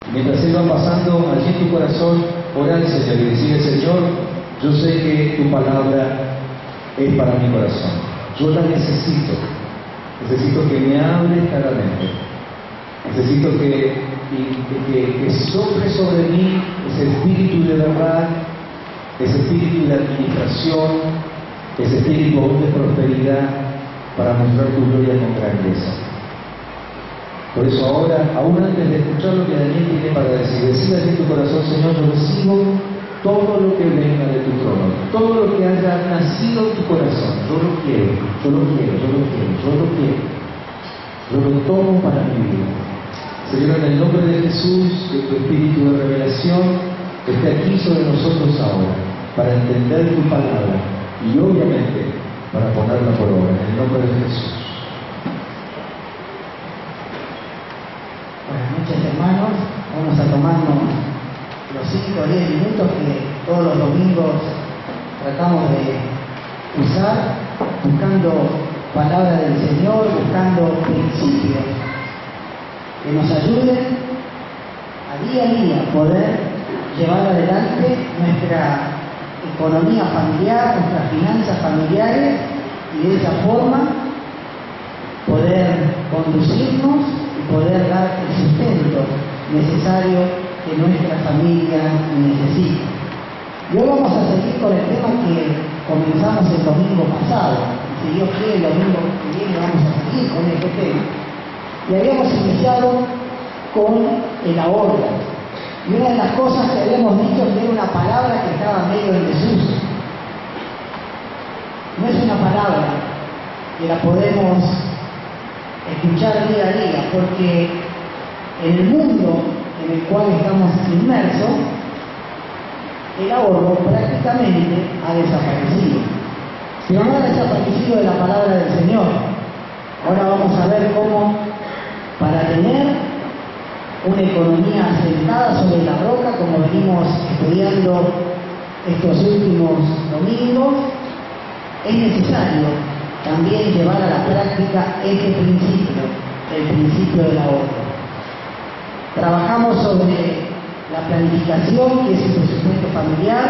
Mientras Él va pasando allí en tu corazón, ora al Señor y decide: Señor, yo sé que tu palabra es para mi corazón. Yo la necesito. Necesito que me hables claramente. Necesito que sople sobre mí ese espíritu de verdad, ese espíritu de administración, ese espíritu aún de prosperidad para mostrar tu gloria con grandeza. Por eso ahora, aún antes de escuchar lo que Daniel tiene para decir, decida en tu corazón: Señor, yo recibo todo lo que venga de tu trono, todo lo que haya nacido en tu corazón. Yo lo quiero, yo lo quiero, yo lo quiero, yo lo quiero. Yo lo tomo para mi vida. Señor, en el nombre de Jesús, que tu espíritu de revelación esté aquí sobre nosotros ahora, para entender tu palabra y obviamente para ponerla por obra, en el nombre de Jesús. Buenas noches, hermanos. Vamos a tomarnos los 5 o 10 minutos que todos los domingos tratamos de usar, buscando palabra del Señor, buscando principios que nos ayuden a día poder llevar adelante nuestra economía familiar, nuestras finanzas familiares, y de esa forma poder conducirnos y poder dar el sustento necesario que nuestra familia necesita. Y hoy vamos a seguir con el tema que comenzamos el domingo pasado. Si Dios quiere, el domingo que viene vamos a seguir con este tema. Y habíamos iniciado con el ahorro. Y una de las cosas que habíamos dicho es que era una palabra que estaba medio en desuso. No es una palabra que la podemos escuchar día a día, porque en el mundo en el cual estamos inmersos, el ahorro prácticamente ha desaparecido. Pero no ha desaparecido de la palabra del Señor. Ahora vamos a ver cómo, para tener una economía asentada sobre la roca, como venimos estudiando estos últimos domingos, es necesario también llevar a la práctica este principio, el principio del ahorro. Trabajamos sobre la planificación, que es el presupuesto familiar,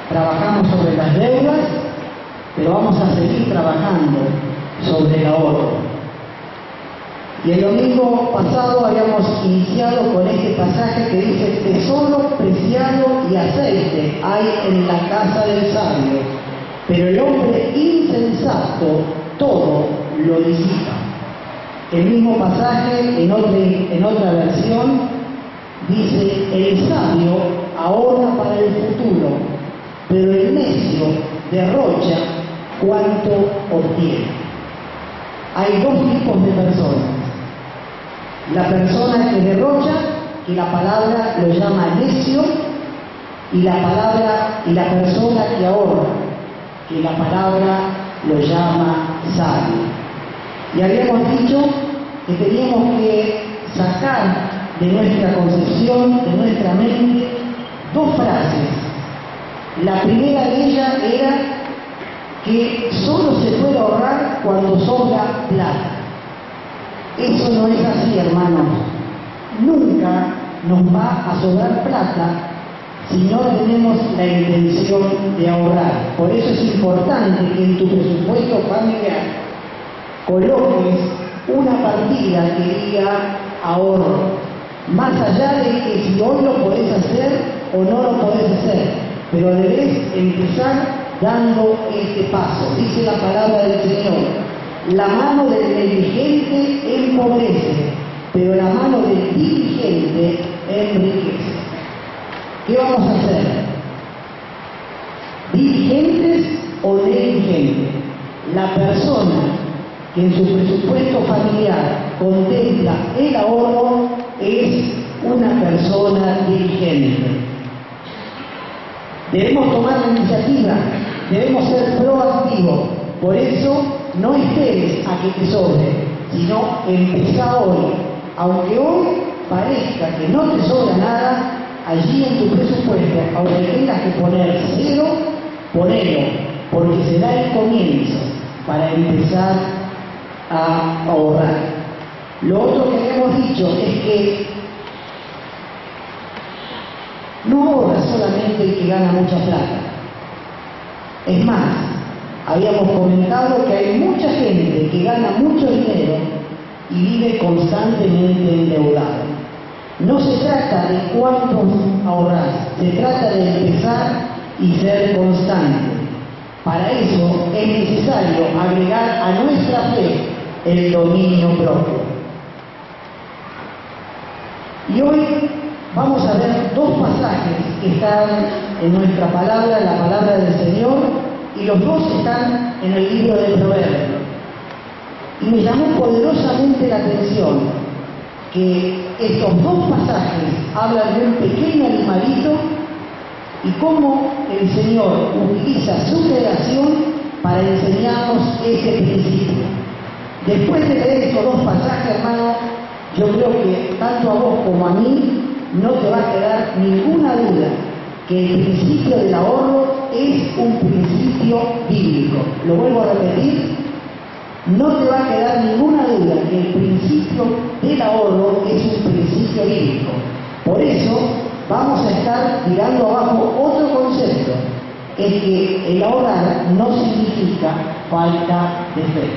trabajamos sobre las deudas, pero vamos a seguir trabajando sobre el ahorro. Y el domingo pasado habíamos iniciado con este pasaje que dice: tesoro preciado y aceite hay en la casa del sabio, pero el hombre insensato todo lo disipa. El mismo pasaje, en otra versión, dice: el sabio ahorra para el futuro, pero el necio derrocha cuanto obtiene. Hay dos tipos de personas: la persona que derrocha, que la palabra lo llama necio, y la persona que ahorra, que la palabra lo llama sabio. Y habíamos dicho que teníamos que sacar de nuestra concepción, de nuestra mente, dos frases. La primera de ellas era que solo se puede ahorrar cuando sobra plata. Eso no es así, hermanos. Nunca nos va a sobrar plata si no tenemos la intención de ahorrar. Por eso es importante que en tu presupuesto familiar coloques una partida que diga ahorro. Más allá de que si hoy lo podés hacer o no lo podés hacer, pero debes empezar dando este paso. Dice la palabra del Señor: la mano del negligente empobrece, pero la mano del diligente enriquece. ¿Qué vamos a hacer? ¿Diligentes o negligentes? La persona que en su presupuesto familiar contempla el ahorro es una persona diligente. Debemos tomar la iniciativa, debemos ser proactivos. Por eso no esperes a que te sobre, sino empezá hoy. Aunque hoy parezca que no te sobra nada, allí en tu presupuesto, aunque tengas que poner 0, ponelo, porque será el comienzo para empezar a ahorrar. Lo otro que habíamos dicho es que No ahorra solamente el que gana mucha plata. Es más, habíamos comentado que hay mucha gente que gana mucho dinero y vive constantemente endeudado. No se trata de cuánto ahorrar, se trata de empezar y ser constante. Para eso es necesario agregar a nuestra fe el dominio propio. Y hoy vamos a ver dos pasajes que están en nuestra palabra, la palabra del Señor, y los dos están en el libro de Proverbios. Y me llamó poderosamente la atención que estos dos pasajes hablan de un pequeño animalito y cómo el Señor utiliza su creación para enseñarnos ese principio. Después de leer estos dos pasajes, hermano, yo creo que tanto a vos como a mí no te va a quedar ninguna duda que el principio del ahorro es un principio bíblico. Lo vuelvo a repetir, no te va a quedar ninguna duda que el principio del ahorro es un principio bíblico. Por eso vamos a estar tirando abajo otro concepto, es que el ahorrar no significa falta de fe.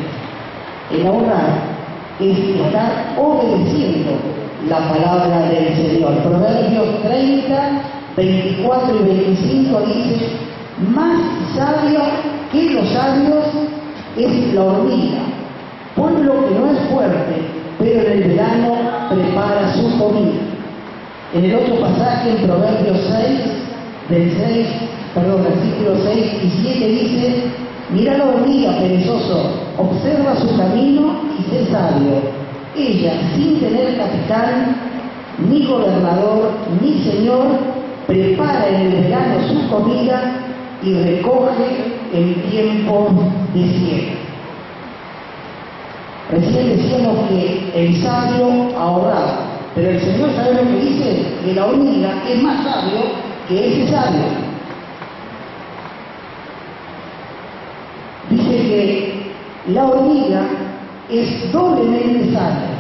El ahorrar es estar obedeciendo la palabra del Señor. Proverbios 30, 24 y 25 dice: más sabio que los sabios es la hormiga, pueblo que no es fuerte, pero en el verano prepara su comida. En el otro pasaje, en Proverbios 6, versículos 6 y 7 dice: mira la hormiga, perezoso, observa su camino y sé sabio. Ella, sin tener capitán, ni gobernador, ni señor, prepara en el verano su comida y recoge en tiempo de siega. Recién decíamos que el sabio ahorraba, pero el Señor sabe lo que dice, que la hormiga es más sabio que ese sabio. Dice que la hormiga es doblemente sabia.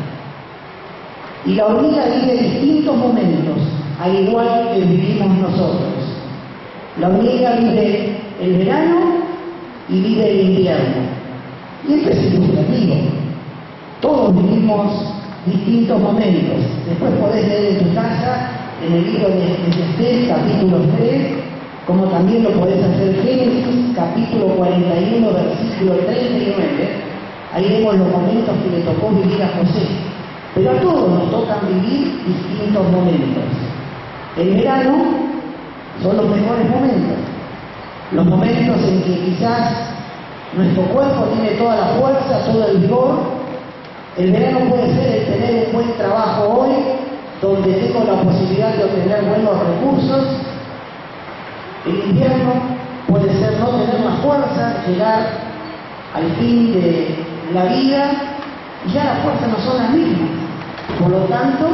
Y la hormiga vive distintos momentos, al igual que vivimos nosotros. La hormiga vive el verano y vive el invierno. Y esto es ilustrativo. Todos vivimos distintos momentos. Después podés leer en tu casa, en el libro de Eclesiastés, capítulo 3, como también lo podés hacer en Génesis, capítulo 41, versículo 39. Ahí vemos los momentos que le tocó vivir a José. Pero a todos nos tocan vivir distintos momentos. El verano son los mejores momentos. Los momentos en que quizás nuestro cuerpo tiene toda la fuerza, todo el vigor. El verano puede ser el tener un buen trabajo hoy, donde tengo la posibilidad de obtener buenos recursos. El invierno puede ser no tener la fuerza, llegar al fin de la vida y ya las fuerzas no son las mismas. Por lo tanto,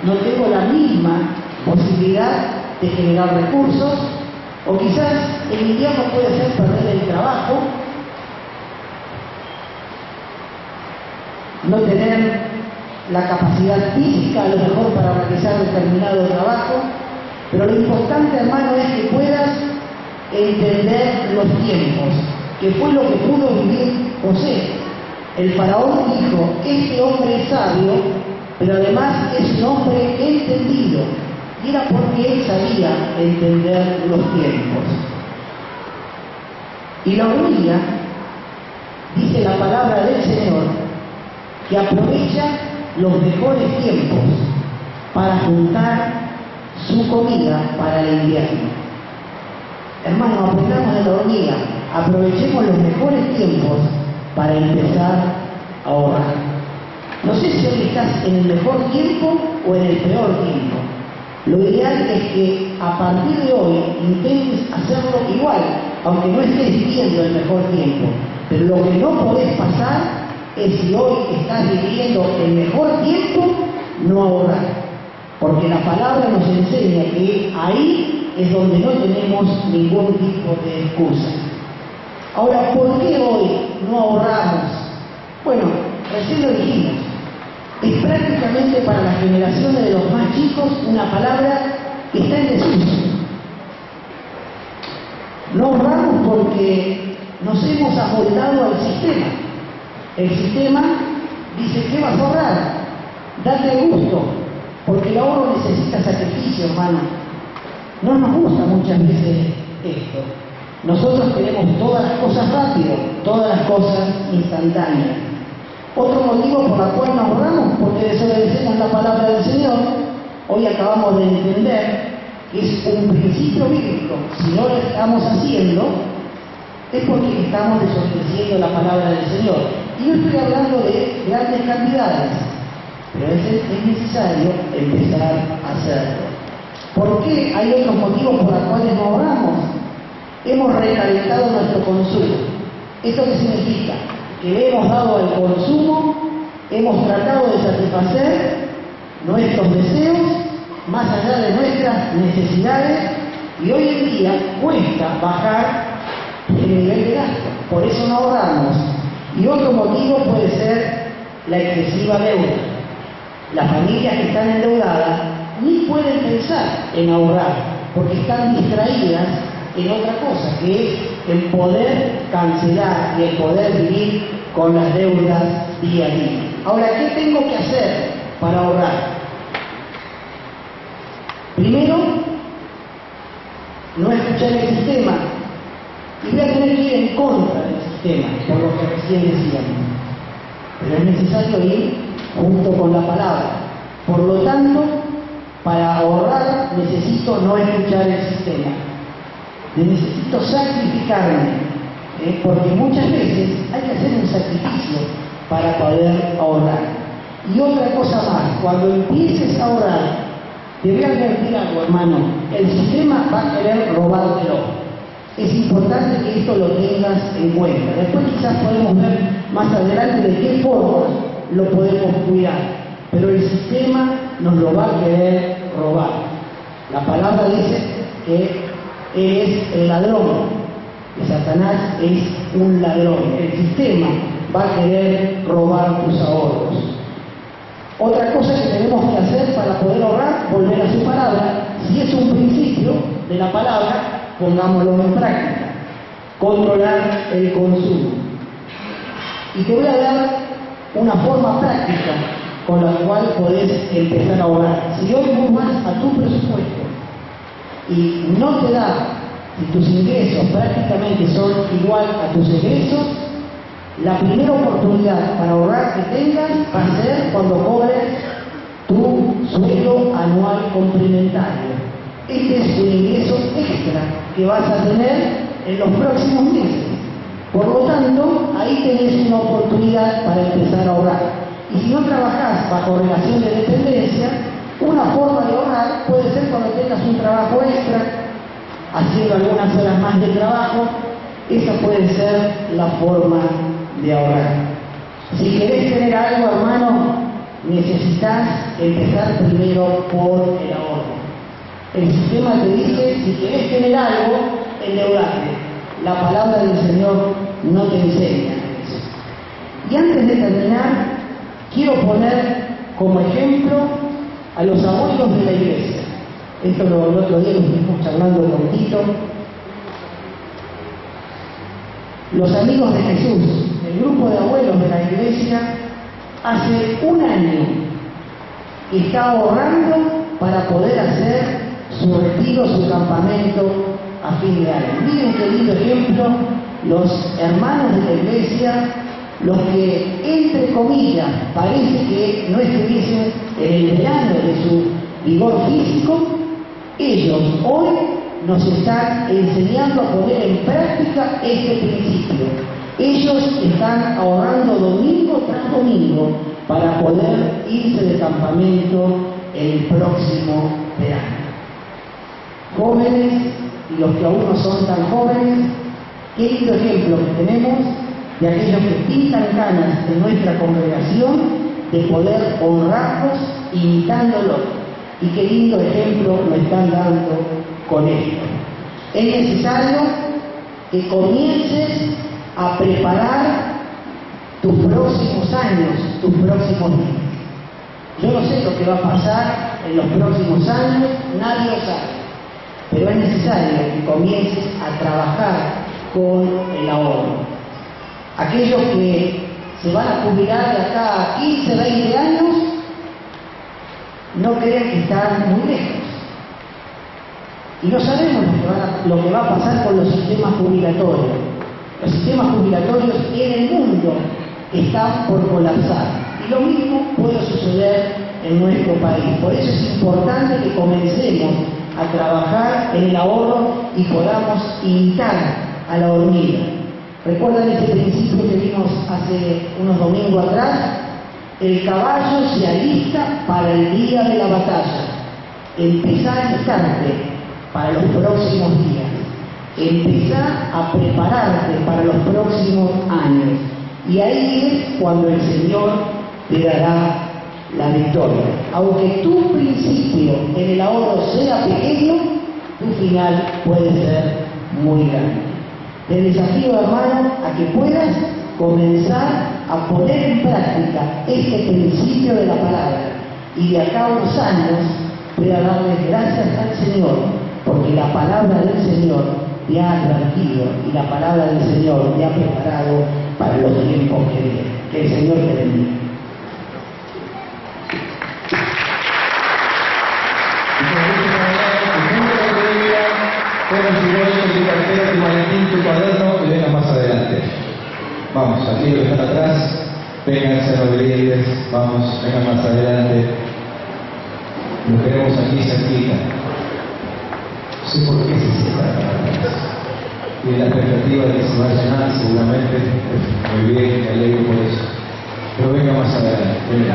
no tengo la misma posibilidad de generar recursos, o quizás el invierno puede ser perder el trabajo, no tener la capacidad física a lo mejor para realizar determinado trabajo, pero lo importante, hermano, es que puedas entender los tiempos, que fue lo que pudo vivir José. El faraón dijo: este hombre es sabio, pero además es un hombre entendido, y era porque él sabía entender los tiempos. Y la hormiga, dice la palabra del Señor, que aprovecha los mejores tiempos para juntar su comida para el invierno. Hermanos, aprendamos de la hormiga, aprovechemos los mejores tiempos para empezar a ahorrar. No sé si hoy estás en el mejor tiempo o en el peor tiempo. Lo ideal es que a partir de hoy intentes hacerlo igual, aunque no estés viviendo el mejor tiempo. Pero lo que no podés pasar es, si hoy estás viviendo el mejor tiempo, no ahorrar. Porque la palabra nos enseña que ahí es donde no tenemos ningún tipo de excusa. Ahora, ¿por qué hoy no ahorramos? Bueno, recién lo dijimos. Es prácticamente para las generaciones de los más chicos una palabra que está en desuso. No ahorramos porque nos hemos amoldado al sistema. El sistema dice, ¿qué vas a ahorrar? Date gusto, porque el ahorro necesita sacrificio, hermano. No nos gusta muchas veces esto. Nosotros queremos todas las cosas rápido, todas las cosas instantáneas. Otro motivo por el cual nos ahorramos, porque desobedecemos la palabra del Señor. Hoy acabamos de entender que es un principio bíblico. Si no lo estamos haciendo, es porque estamos desobedeciendo la palabra del Señor. Y no estoy hablando de grandes cantidades, pero es necesario empezar a hacerlo. ¿Por qué hay otros motivos por los cuales no ahorramos? Hemos recalentado nuestro consumo. ¿Esto qué significa? Que le hemos dado al consumo, hemos tratado de satisfacer nuestros deseos más allá de nuestras necesidades, y hoy en día cuesta bajar el nivel de gasto. Por eso no ahorramos. Y otro motivo puede ser la excesiva deuda. Las familias que están endeudadas ni pueden pensar en ahorrar, porque están distraídas en otra cosa, que es el poder cancelar y el poder vivir con las deudas día a día. Ahora, ¿qué tengo que hacer para ahorrar? Primero, no escuchar el sistema, y voy a tener que ir en contra del sistema, por lo que recién decíamos. Pero es necesario ir junto con la palabra. Por lo tanto, para ahorrar necesito no escuchar el sistema. Necesito sacrificarme, porque muchas veces hay que hacer un sacrificio para poder ahorrar. Y otra cosa más, cuando empieces a ahorrar, te voy a advertir algo, hermano, el sistema va a querer robártelo. Es importante que esto lo tengas en cuenta. Después quizás podemos ver más adelante de qué forma lo podemos cuidar, pero el sistema nos lo va a querer robar. La palabra dice que es el ladrón, que Satanás es un ladrón. El sistema va a querer robar tus ahorros. Otra cosa que tenemos que hacer para poder ahorrar, volver a su palabra. Si es un principio de la palabra, pongámoslo en práctica. Controlar el consumo. Y te voy a dar una forma práctica con la cual podés empezar a ahorrar. Si hoy vas a tu presupuesto y no te da, si tus ingresos prácticamente son igual a tus egresos, la primera oportunidad para ahorrar que tengas va a ser cuando cobres tu sueldo anual complementario. Este es un ingreso extra que vas a tener en los próximos meses. Por lo tanto, ahí tenés una oportunidad para empezar a ahorrar. Y si no trabajás bajo relación de dependencia, una forma de ahorrar puede ser cuando tengas un trabajo extra, haciendo algunas horas más de trabajo. Esa puede ser la forma de ahorrar. Si querés tener algo, hermano, necesitas empezar primero por el ahorro. El sistema te dice, si querés tener algo, endeudate. La palabra del Señor no te enseña eso. Y antes de terminar, quiero poner como ejemplo a los abuelos de la iglesia. Esto el otro día lo estuvimos charlando con Tito. Los amigos de Jesús, el grupo de abuelos de la iglesia, hace un año está ahorrando para poder hacer su retiro, su campamento a fin de año. Miren qué lindo ejemplo, los hermanos de la iglesia, los que, entre comillas, parece que no estuviesen en el verano de su vigor físico, ellos hoy nos están enseñando a poner en práctica este principio. Ellos están ahorrando domingo tras domingo para poder irse de campamento el próximo verano. Jóvenes y los que aún no son tan jóvenes, qué lindo ejemplo que tenemos de aquellos que pintan canas en nuestra congregación, de poder honrarlos imitándolos. Y qué lindo ejemplo nos están dando con esto. Es necesario que comiences a preparar tus próximos años, tus próximos días. Yo no sé lo que va a pasar en los próximos años, nadie lo sabe. pero es necesario que comiences a trabajar con el ahorro. Aquellos que se van a jubilar de acá a 15, 20 años, no crean que están muy lejos. Y no sabemos lo que va a pasar con los sistemas jubilatorios. Los sistemas jubilatorios en el mundo están por colapsar. Y lo mismo puede suceder en nuestro país. Por eso es importante que comencemos a trabajar en el ahorro y podamos imitar a la hormiga. ¿Recuerdan ese principio que vimos hace unos domingos atrás? El caballo se alista para el día de la batalla. Empezá a alistarte para los próximos días. Empezá a prepararte para los próximos años. Y ahí es cuando el Señor te dará la victoria. Aunque tu principio en el ahorro sea pequeño, tu final puede ser muy grande. Te desafío, hermano, a que puedas comenzar a poner en práctica este principio de la palabra y de acá a unos años pueda darles gracias al Señor, porque la palabra del Señor te ha advertido y la palabra del Señor te ha preparado para los tiempos que vienen. Que el Señor te bendiga. Tu cartera, tu maletín, tu cuaderno y vengan más adelante. Vamos, aquí los que están atrás, vénganse obedientes, vamos, vengan más adelante. Los queremos aquí cerquita. No sé por qué se sientan atrás. Y la expectativa de que se va a llenar seguramente, muy bien, me alegro por eso. Pero venga más adelante, venga.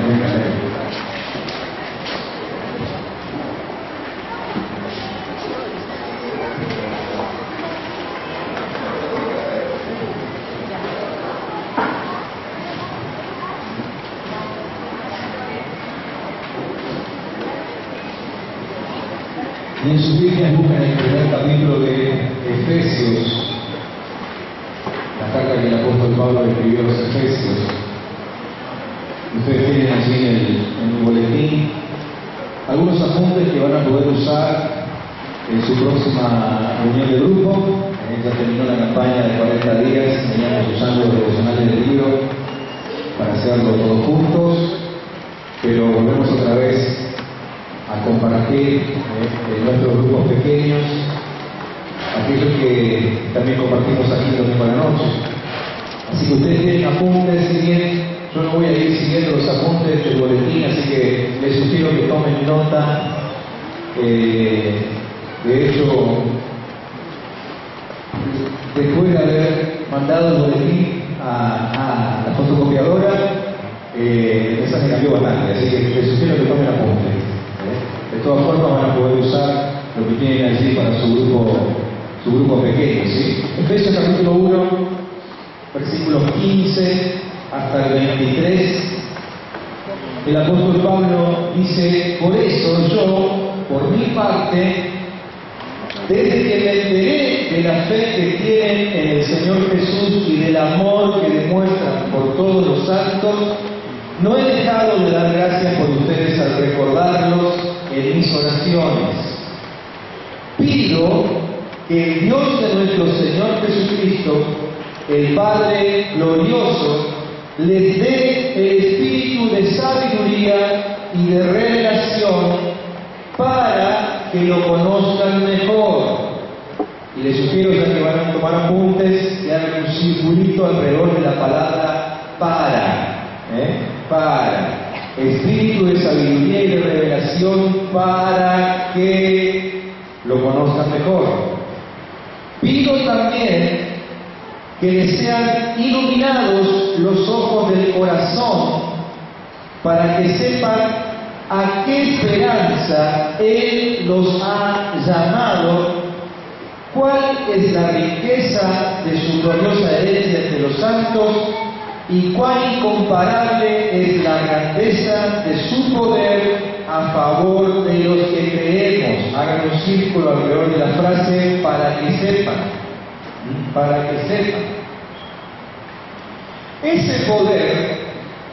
Y en sus Biblias buscan el primer capítulo de Efesios, la carta que el apóstol Pablo escribió a los Efesios. Ustedes tienen allí en el boletín algunos apuntes que van a poder usar en su próxima reunión de grupo. Ya terminó la campaña de 40 días, veníamos usando los devocionales del libro para hacerlo todos juntos, pero volvemos otra vez a compartir en nuestros grupos pequeños, aquellos que también compartimos aquí domingo a la noche. Así que ustedes tienen apuntes, si bien yo no voy a ir siguiendo los apuntes del boletín, así que les sugiero que tomen nota. De hecho, después de haber mandado el boletín a la fotocopiadora, el mensaje cambió bastante, así que les sugiero que tomen apuntes. De todas formas van a poder usar lo que tienen allí para su grupo pequeño, ¿sí? Efesios capítulo 1, versículos 15 hasta el 23. El apóstol Pablo dice: por eso yo, por mi parte, desde que me enteré de la fe que tienen en el Señor Jesús y del amor que demuestran por todos los santos, no he dejado de dar gracias por ustedes al recordarlos en mis oraciones. Pido que el Dios de nuestro Señor Jesucristo, el Padre glorioso, les dé el espíritu de sabiduría y de revelación para que lo conozcan mejor. Y les sugiero, ya que van a tomar apuntes, que hagan un circulito alrededor de la palabra para. Para. Espíritu de sabiduría y de revelación para que lo conozcan mejor. Pido también que les sean iluminados los ojos del corazón para que sepan a qué esperanza Él los ha llamado, cuál es la riqueza de su gloriosa herencia entre los santos y cuán incomparable es la grandeza de su poder a favor de los que creemos. Hagan un círculo alrededor de la frase para que sepan. Para que sepan. Ese poder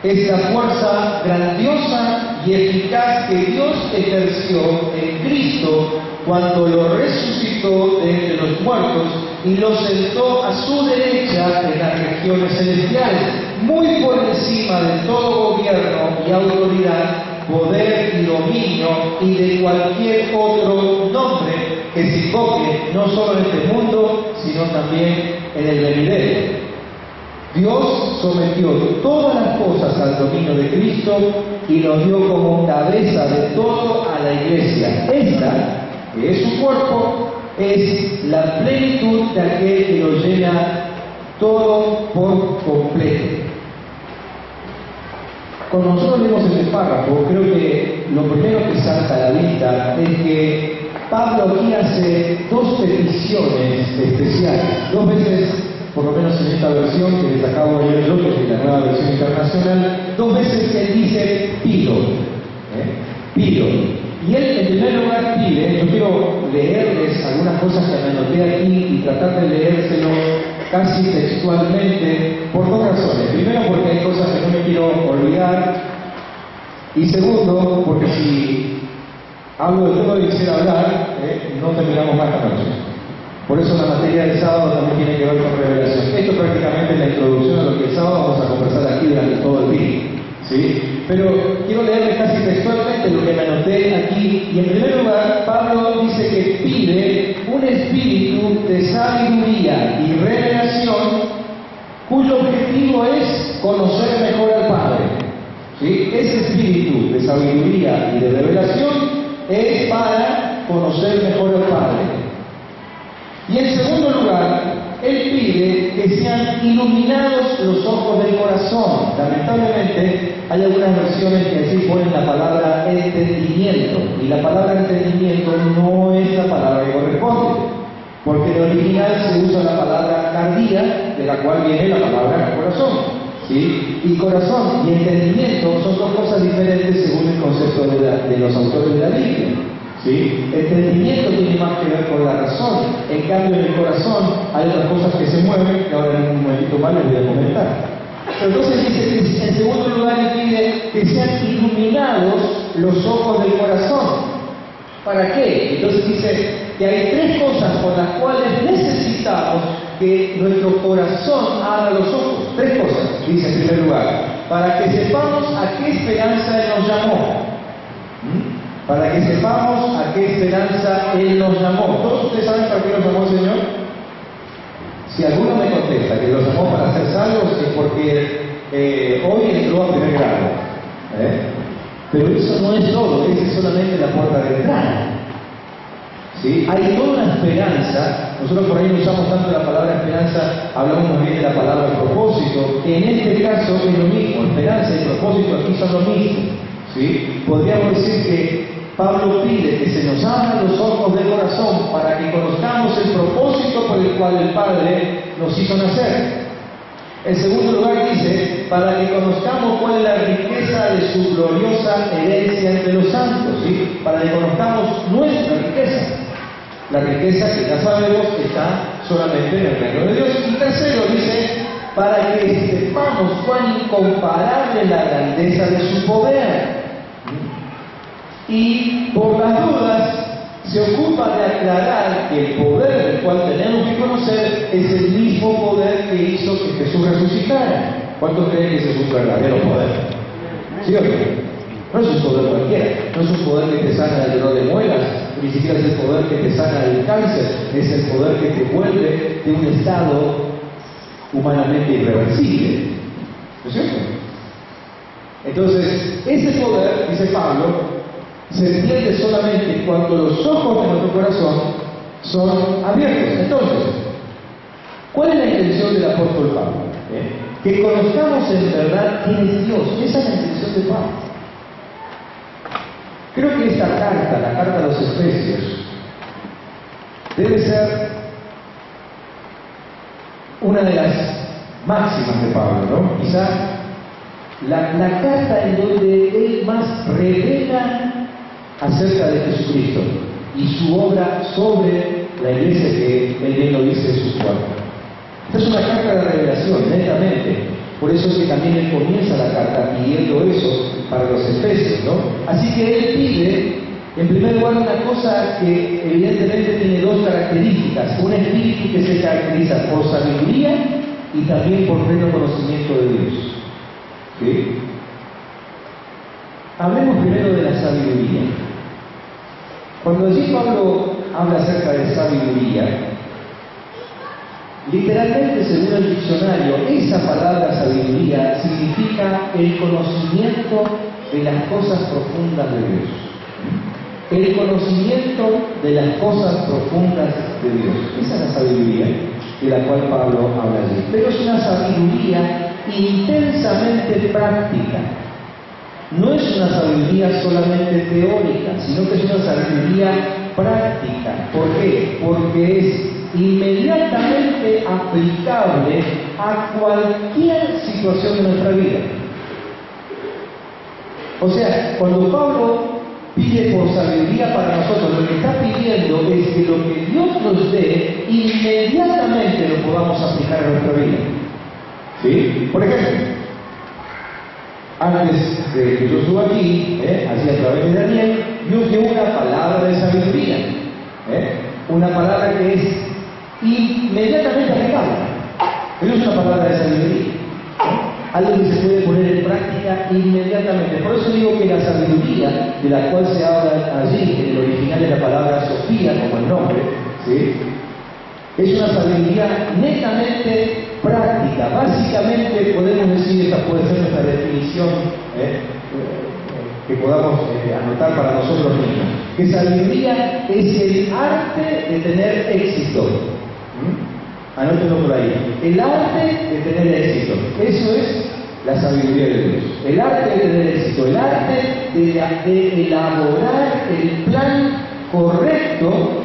es la fuerza grandiosa y eficaz que Dios ejerció en Cristo cuando lo resucitó de entre los muertos y lo sentó a su derecha en las regiones celestiales, muy por encima de todo gobierno y autoridad, poder y dominio y de cualquier otro nombre que se invoque, no solo en este mundo, sino también en el venidero. Dios sometió todas las cosas al dominio de Cristo y nos dio como cabeza de todo a la iglesia. Esta, que es su cuerpo, es la plenitud de aquel que lo llena todo por completo. Cuando nosotros leemos este párrafo, creo que lo primero que salta a la vista es que Pablo aquí hace dos peticiones especiales. Dos veces, por lo menos en esta versión que les acabo de leer yo, que es la nueva versión internacional, dos veces él dice pido. Pido. Y él en primer lugar pide, yo quiero leerles algunas cosas que me anoté aquí y tratar de leérselo casi textualmente por dos razones. Primero, porque hay cosas que no me quiero olvidar, y segundo, porque si hablo de todo lo que quisiera hablar, no terminamos más esta noche. Por eso la materia del sábado también tiene que ver con revelación. Esto prácticamente es la introducción a lo que el sábado vamos a conversar aquí durante todo el día, ¿sí? Pero quiero leerles casi textualmente lo que me anoté aquí. Y en primer lugar, Pablo dice que pide un espíritu de sabiduría y revelación cuyo objetivo es conocer mejor al Padre. ¿Sí? Ese espíritu de sabiduría y de revelación es para conocer mejor al Padre. Y en segundo lugar, él pide que sean iluminados los ojos del corazón. Lamentablemente, hay algunas versiones que así ponen la palabra entendimiento, y la palabra entendimiento no es la palabra que corresponde, porque en el original se usa la palabra cardía, de la cual viene la palabra corazón. ¿Sí? Y corazón y entendimiento son dos cosas diferentes según el concepto de los autores de la Biblia. ¿Sí? El entendimiento tiene más que ver con la razón, en cambio en el corazón hay otras cosas que se mueven, que ahora en un momentito más les voy a comentar. Pero entonces dice que en segundo lugar le pide que sean iluminados los ojos del corazón. ¿Para qué? Entonces dice que hay tres cosas por las cuales necesitamos que nuestro corazón abra los ojos. Tres cosas, dice en primer lugar. Para que sepamos a qué esperanza Él nos llamó. Para que sepamos a qué esperanza Él nos llamó. ¿Todos ustedes saben para qué nos llamó el Señor? Si alguno me contesta que los llamó para ser salvos, es porque hoy entró a primer grado. Pero eso no es todo, esa es solamente la puerta de entrada. ¿Sí? Hay toda una esperanza. Nosotros por ahí no usamos tanto la palabra esperanza, hablamos más bien de la palabra propósito, que en este caso es lo mismo. Esperanza y propósito aquí son lo mismo. ¿Sí? Podríamos decir que Pablo pide que se nos abran los ojos del corazón para que conozcamos el propósito por el cual el Padre nos hizo nacer. En segundo lugar dice, para que conozcamos cuál es la riqueza de su gloriosa herencia entre los santos, ¿sí? Para que conozcamos nuestra riqueza. La riqueza que ya sabemos está solamente en el reino de Dios. Y tercero dice, para que sepamos cuán incomparable es la grandeza de su poder. Y por las dudas se ocupa de aclarar que el poder del cual tenemos que conocer es el mismo poder que hizo que Jesús resucitara. ¿Cuántos creen que ese es un verdadero poder? ¿Sí o no? No es un poder cualquiera, no es un poder que te sana del dolor de muelas, ni siquiera es el poder que te sana del cáncer, es el poder que te vuelve de un estado humanamente irreversible. ¿No es cierto? Entonces, ese poder, dice Pablo, se entiende solamente cuando los ojos de nuestro corazón son abiertos. Entonces, ¿cuál es la intención del apóstol Pablo? Que conozcamos en verdad quién es Dios. Esa es la intención de Pablo. Creo que esta carta, la carta a los Efesios, debe ser una de las máximas de Pablo, ¿no? Quizá la carta en donde él más revela acerca de Jesucristo y su obra sobre la iglesia, que él bien lo dice en sus cuartos. Esta es una carta de revelación, netamente. Por eso es que también él comienza la carta pidiendo eso para los efesios, ¿no? Así que él pide En primer lugar, una cosa que evidentemente tiene dos características: un espíritu que se caracteriza por sabiduría y también por pleno conocimiento de Dios. ¿Sí? Hablemos primero de la sabiduría. Cuando allí Pablo habla acerca de sabiduría, literalmente, según el diccionario, esa palabra sabiduría significa el conocimiento de las cosas profundas de Dios. El conocimiento de las cosas profundas de Dios. Esa es la sabiduría de la cual Pablo habla allí. Pero es una sabiduría intensamente práctica. No es una sabiduría solamente teórica, sino que es una sabiduría práctica. ¿Por qué? Porque es inmediatamente aplicable a cualquier situación de nuestra vida. O sea, cuando Pablo pide por sabiduría para nosotros, lo que está pidiendo es que lo que Dios nos dé, inmediatamente lo podamos aplicar a nuestra vida. ¿Sí? Por ejemplo, antes de que yo suba aquí, así a través de Daniel, Dios dio una palabra de sabiduría. Una palabra que es inmediatamente aplicable. Pero es una palabra de sabiduría. Algo que se puede poner en práctica inmediatamente. Por eso digo que la sabiduría de la cual se habla allí, en el original de la palabra Sofía, como el nombre, ¿sí?, es una sabiduría netamente práctica. Básicamente podemos decir, esta puede ser nuestra definición que podamos anotar para nosotros mismos, que sabiduría es el arte de tener éxito. Anótenlo por ahí. El arte de tener éxito. Eso es la sabiduría de Dios. El arte de tener éxito. El arte de elaborar el plan correcto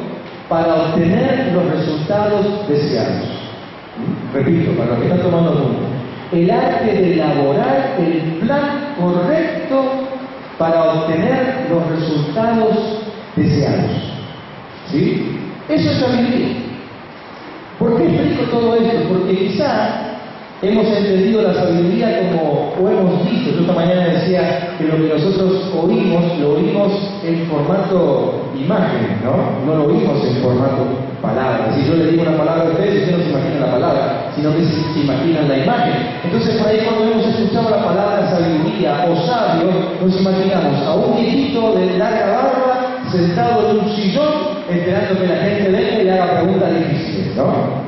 para obtener los resultados deseados. Repito, para los que están tomando nota. El arte de elaborar el plan correcto para obtener los resultados deseados. ¿Sí? Eso es sabiduría. ¿Por qué explico todo esto? Porque quizá hemos entendido la sabiduría como, o hemos visto, yo esta mañana decía que lo que nosotros oímos, lo oímos en formato imagen, ¿no? No lo oímos en formato palabra. Si yo le digo una palabra a ustedes, ustedes no se imaginan la palabra, sino que se imaginan la imagen. Entonces, por ahí cuando hemos escuchado la palabra sabiduría o sabio, nos imaginamos a un viejito de larga barba sentado en un sillón esperando que la gente venga y le haga preguntas difíciles, ¿no?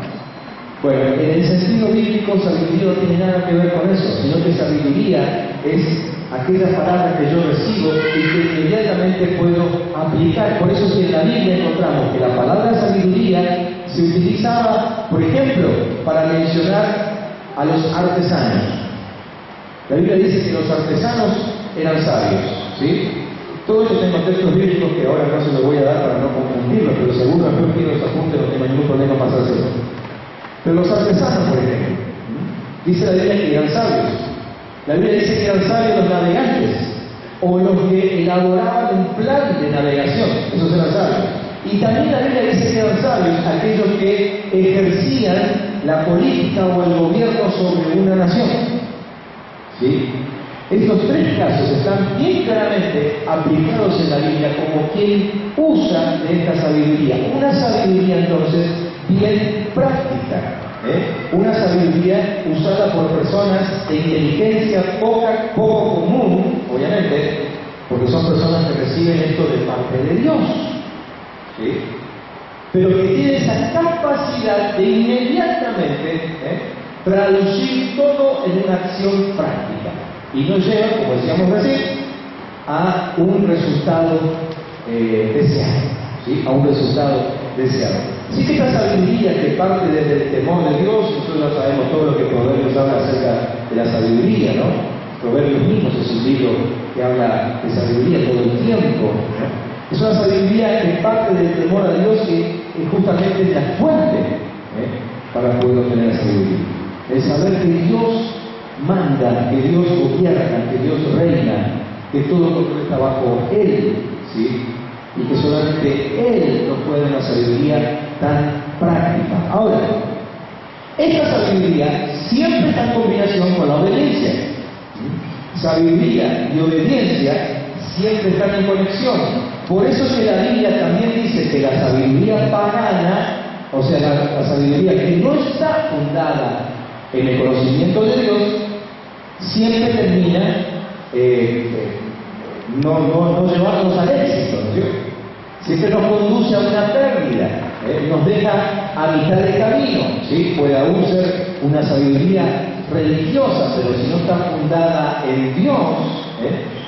Bueno, en el sentido bíblico, sabiduría no tiene nada que ver con eso, sino que sabiduría es aquella palabra que yo recibo y que inmediatamente puedo aplicar. Por eso es que en la Biblia encontramos que la palabra sabiduría se utilizaba, por ejemplo, para mencionar a los artesanos. La Biblia dice que los artesanos eran sabios, ¿sí? Todo esto tengo textos bíblicos que ahora no se los voy a dar para no confundirlos, pero seguro después que los apuntes no tengo ningún problema pasárselo. Pero los artesanos, por ejemplo, dice la Biblia que eran sabios. La Biblia dice que eran sabios los navegantes, o los que elaboraban un plan de navegación, esos eran sabios. Y también la Biblia dice que eran sabios aquellos que ejercían la política o el gobierno sobre una nación. ¿Sí? Estos tres casos están bien claramente aplicados en la Biblia como quien usa de esta sabiduría. Una sabiduría entonces bien práctica, una sabiduría usada por personas de inteligencia poco común, obviamente, porque son personas que reciben esto de parte de Dios, ¿sí?, pero que tienen esa capacidad de inmediatamente traducir todo en una acción práctica. Y no llega, como decíamos recién, a un resultado deseado, ¿sí?, a un resultado deseado. Así que esta sabiduría que parte desde el temor de Dios, nosotros ya sabemos todo lo que Proverbios habla acerca de la sabiduría, ¿no? Proverbios mismos es un libro que habla de sabiduría todo el tiempo, ¿no? Es una sabiduría que parte del temor a Dios, que justamente es la fuente para poder obtener la sabiduría. El saber que Dios manda, que Dios gobierna, que Dios reina, que todo lo que está bajo Él, ¿sí?, y que solamente Él nos puede dar una sabiduría tan práctica. Ahora, esta sabiduría siempre está en combinación con la obediencia. Sabiduría y obediencia siempre están en conexión. Por eso es que la Biblia también dice que la sabiduría pagana, o sea, la sabiduría que no está fundada en el conocimiento de Dios, siempre termina no llevarnos al éxito, ¿no es cierto? Siempre nos conduce a una pérdida, nos deja a mitad de camino, ¿sí? Puede aún ser una sabiduría religiosa, pero si no está fundada en Dios,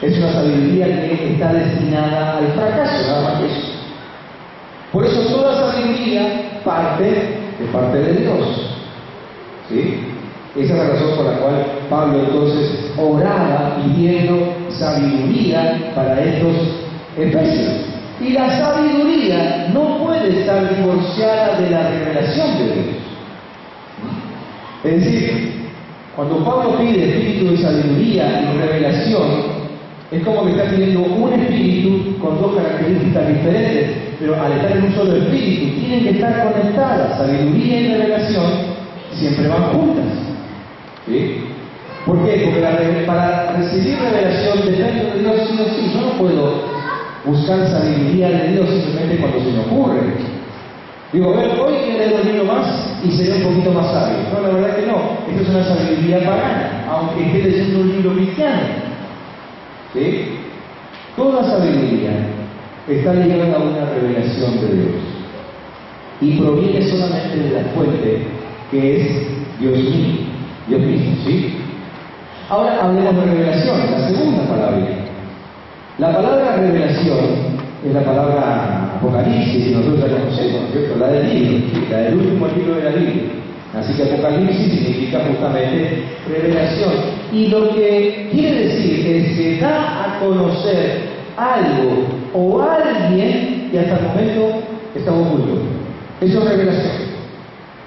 es una sabiduría que está destinada al fracaso, nada más que eso. Por eso toda sabiduría parte de Dios, ¿sí? Esa es la razón por la cual Pablo entonces oraba pidiendo sabiduría para estos efesios. Y la sabiduría no puede estar divorciada de la revelación de Dios. Es decir, cuando Pablo pide espíritu de sabiduría y revelación, es como que está pidiendo un espíritu con dos características diferentes, pero al estar en un solo espíritu, tienen que estar conectadas. Sabiduría y revelación siempre van juntas, ¿sí? ¿Por qué? Porque para recibir revelación depende de Dios sí o sí. Yo no puedo buscar sabiduría de Dios simplemente cuando se me ocurre. Digo, a ver, hoy quiero leer un libro más y seré un poquito más sabio. No, la verdad que no. Esto es una sabiduría pagana, aunque esté leyendo un libro cristiano. ¿Sí? Toda sabiduría está ligada a una revelación de Dios. Y proviene solamente de la fuente que es Dios mismo, ¿sí? Ahora hablemos de revelación, la segunda palabra. La palabra revelación es la palabra Apocalipsis, que nosotros ya conocemos, ¿cierto? La del libro, la del último libro de la Biblia. Así que Apocalipsis significa justamente revelación. Y lo que quiere decir es que da a conocer algo o alguien que hasta el momento está oculto. Eso es revelación,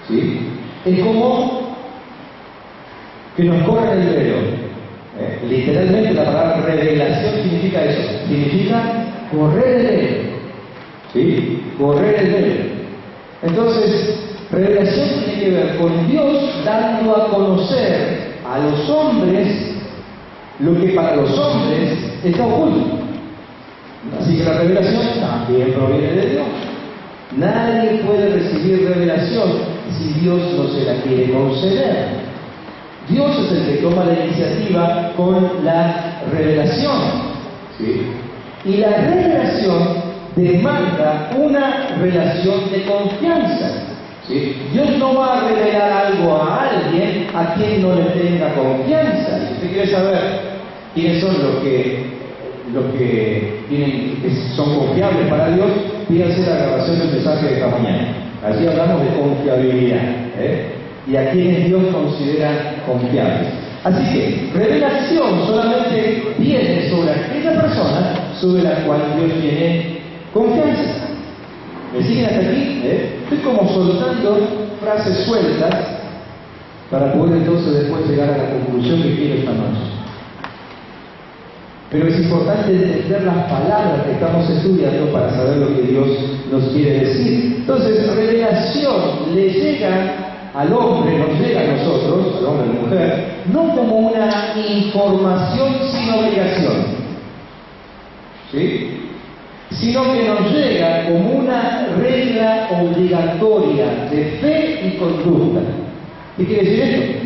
¿sí? Es como que nos corren el velo. Literalmente la palabra revelación significa eso, significa correr el velo, ¿sí? Correr el velo. Entonces, revelación tiene que ver con Dios dando a conocer a los hombres lo que para los hombres está oculto. Así que la revelación también proviene de Dios. Nadie puede recibir revelación si Dios no se la quiere conceder. Dios es el que toma la iniciativa con la revelación, ¿sí? Y la revelación demanda una relación de confianza, ¿sí? Dios no va a revelar algo a alguien a quien no le tenga confianza. Si usted quiere saber quiénes son los que son confiables para Dios, fíjense la grabación del mensaje de esta mañana. Allí hablamos de confiabilidad, y a quienes Dios considera confiables. Así que revelación solamente viene sobre aquella persona sobre la cual Dios tiene confianza. ¿Me siguen hasta aquí? Estoy como soltando frases sueltas para poder entonces después llegar a la conclusión que quiero esta noche. Pero es importante entender las palabras que estamos estudiando para saber lo que Dios nos quiere decir. Entonces, revelación le llega al hombre, nos llega a nosotros, al hombre y mujer, no como una información sin obligación, ¿sí? Sino que nos llega como una regla obligatoria de fe y conducta. ¿Qué quiere decir esto?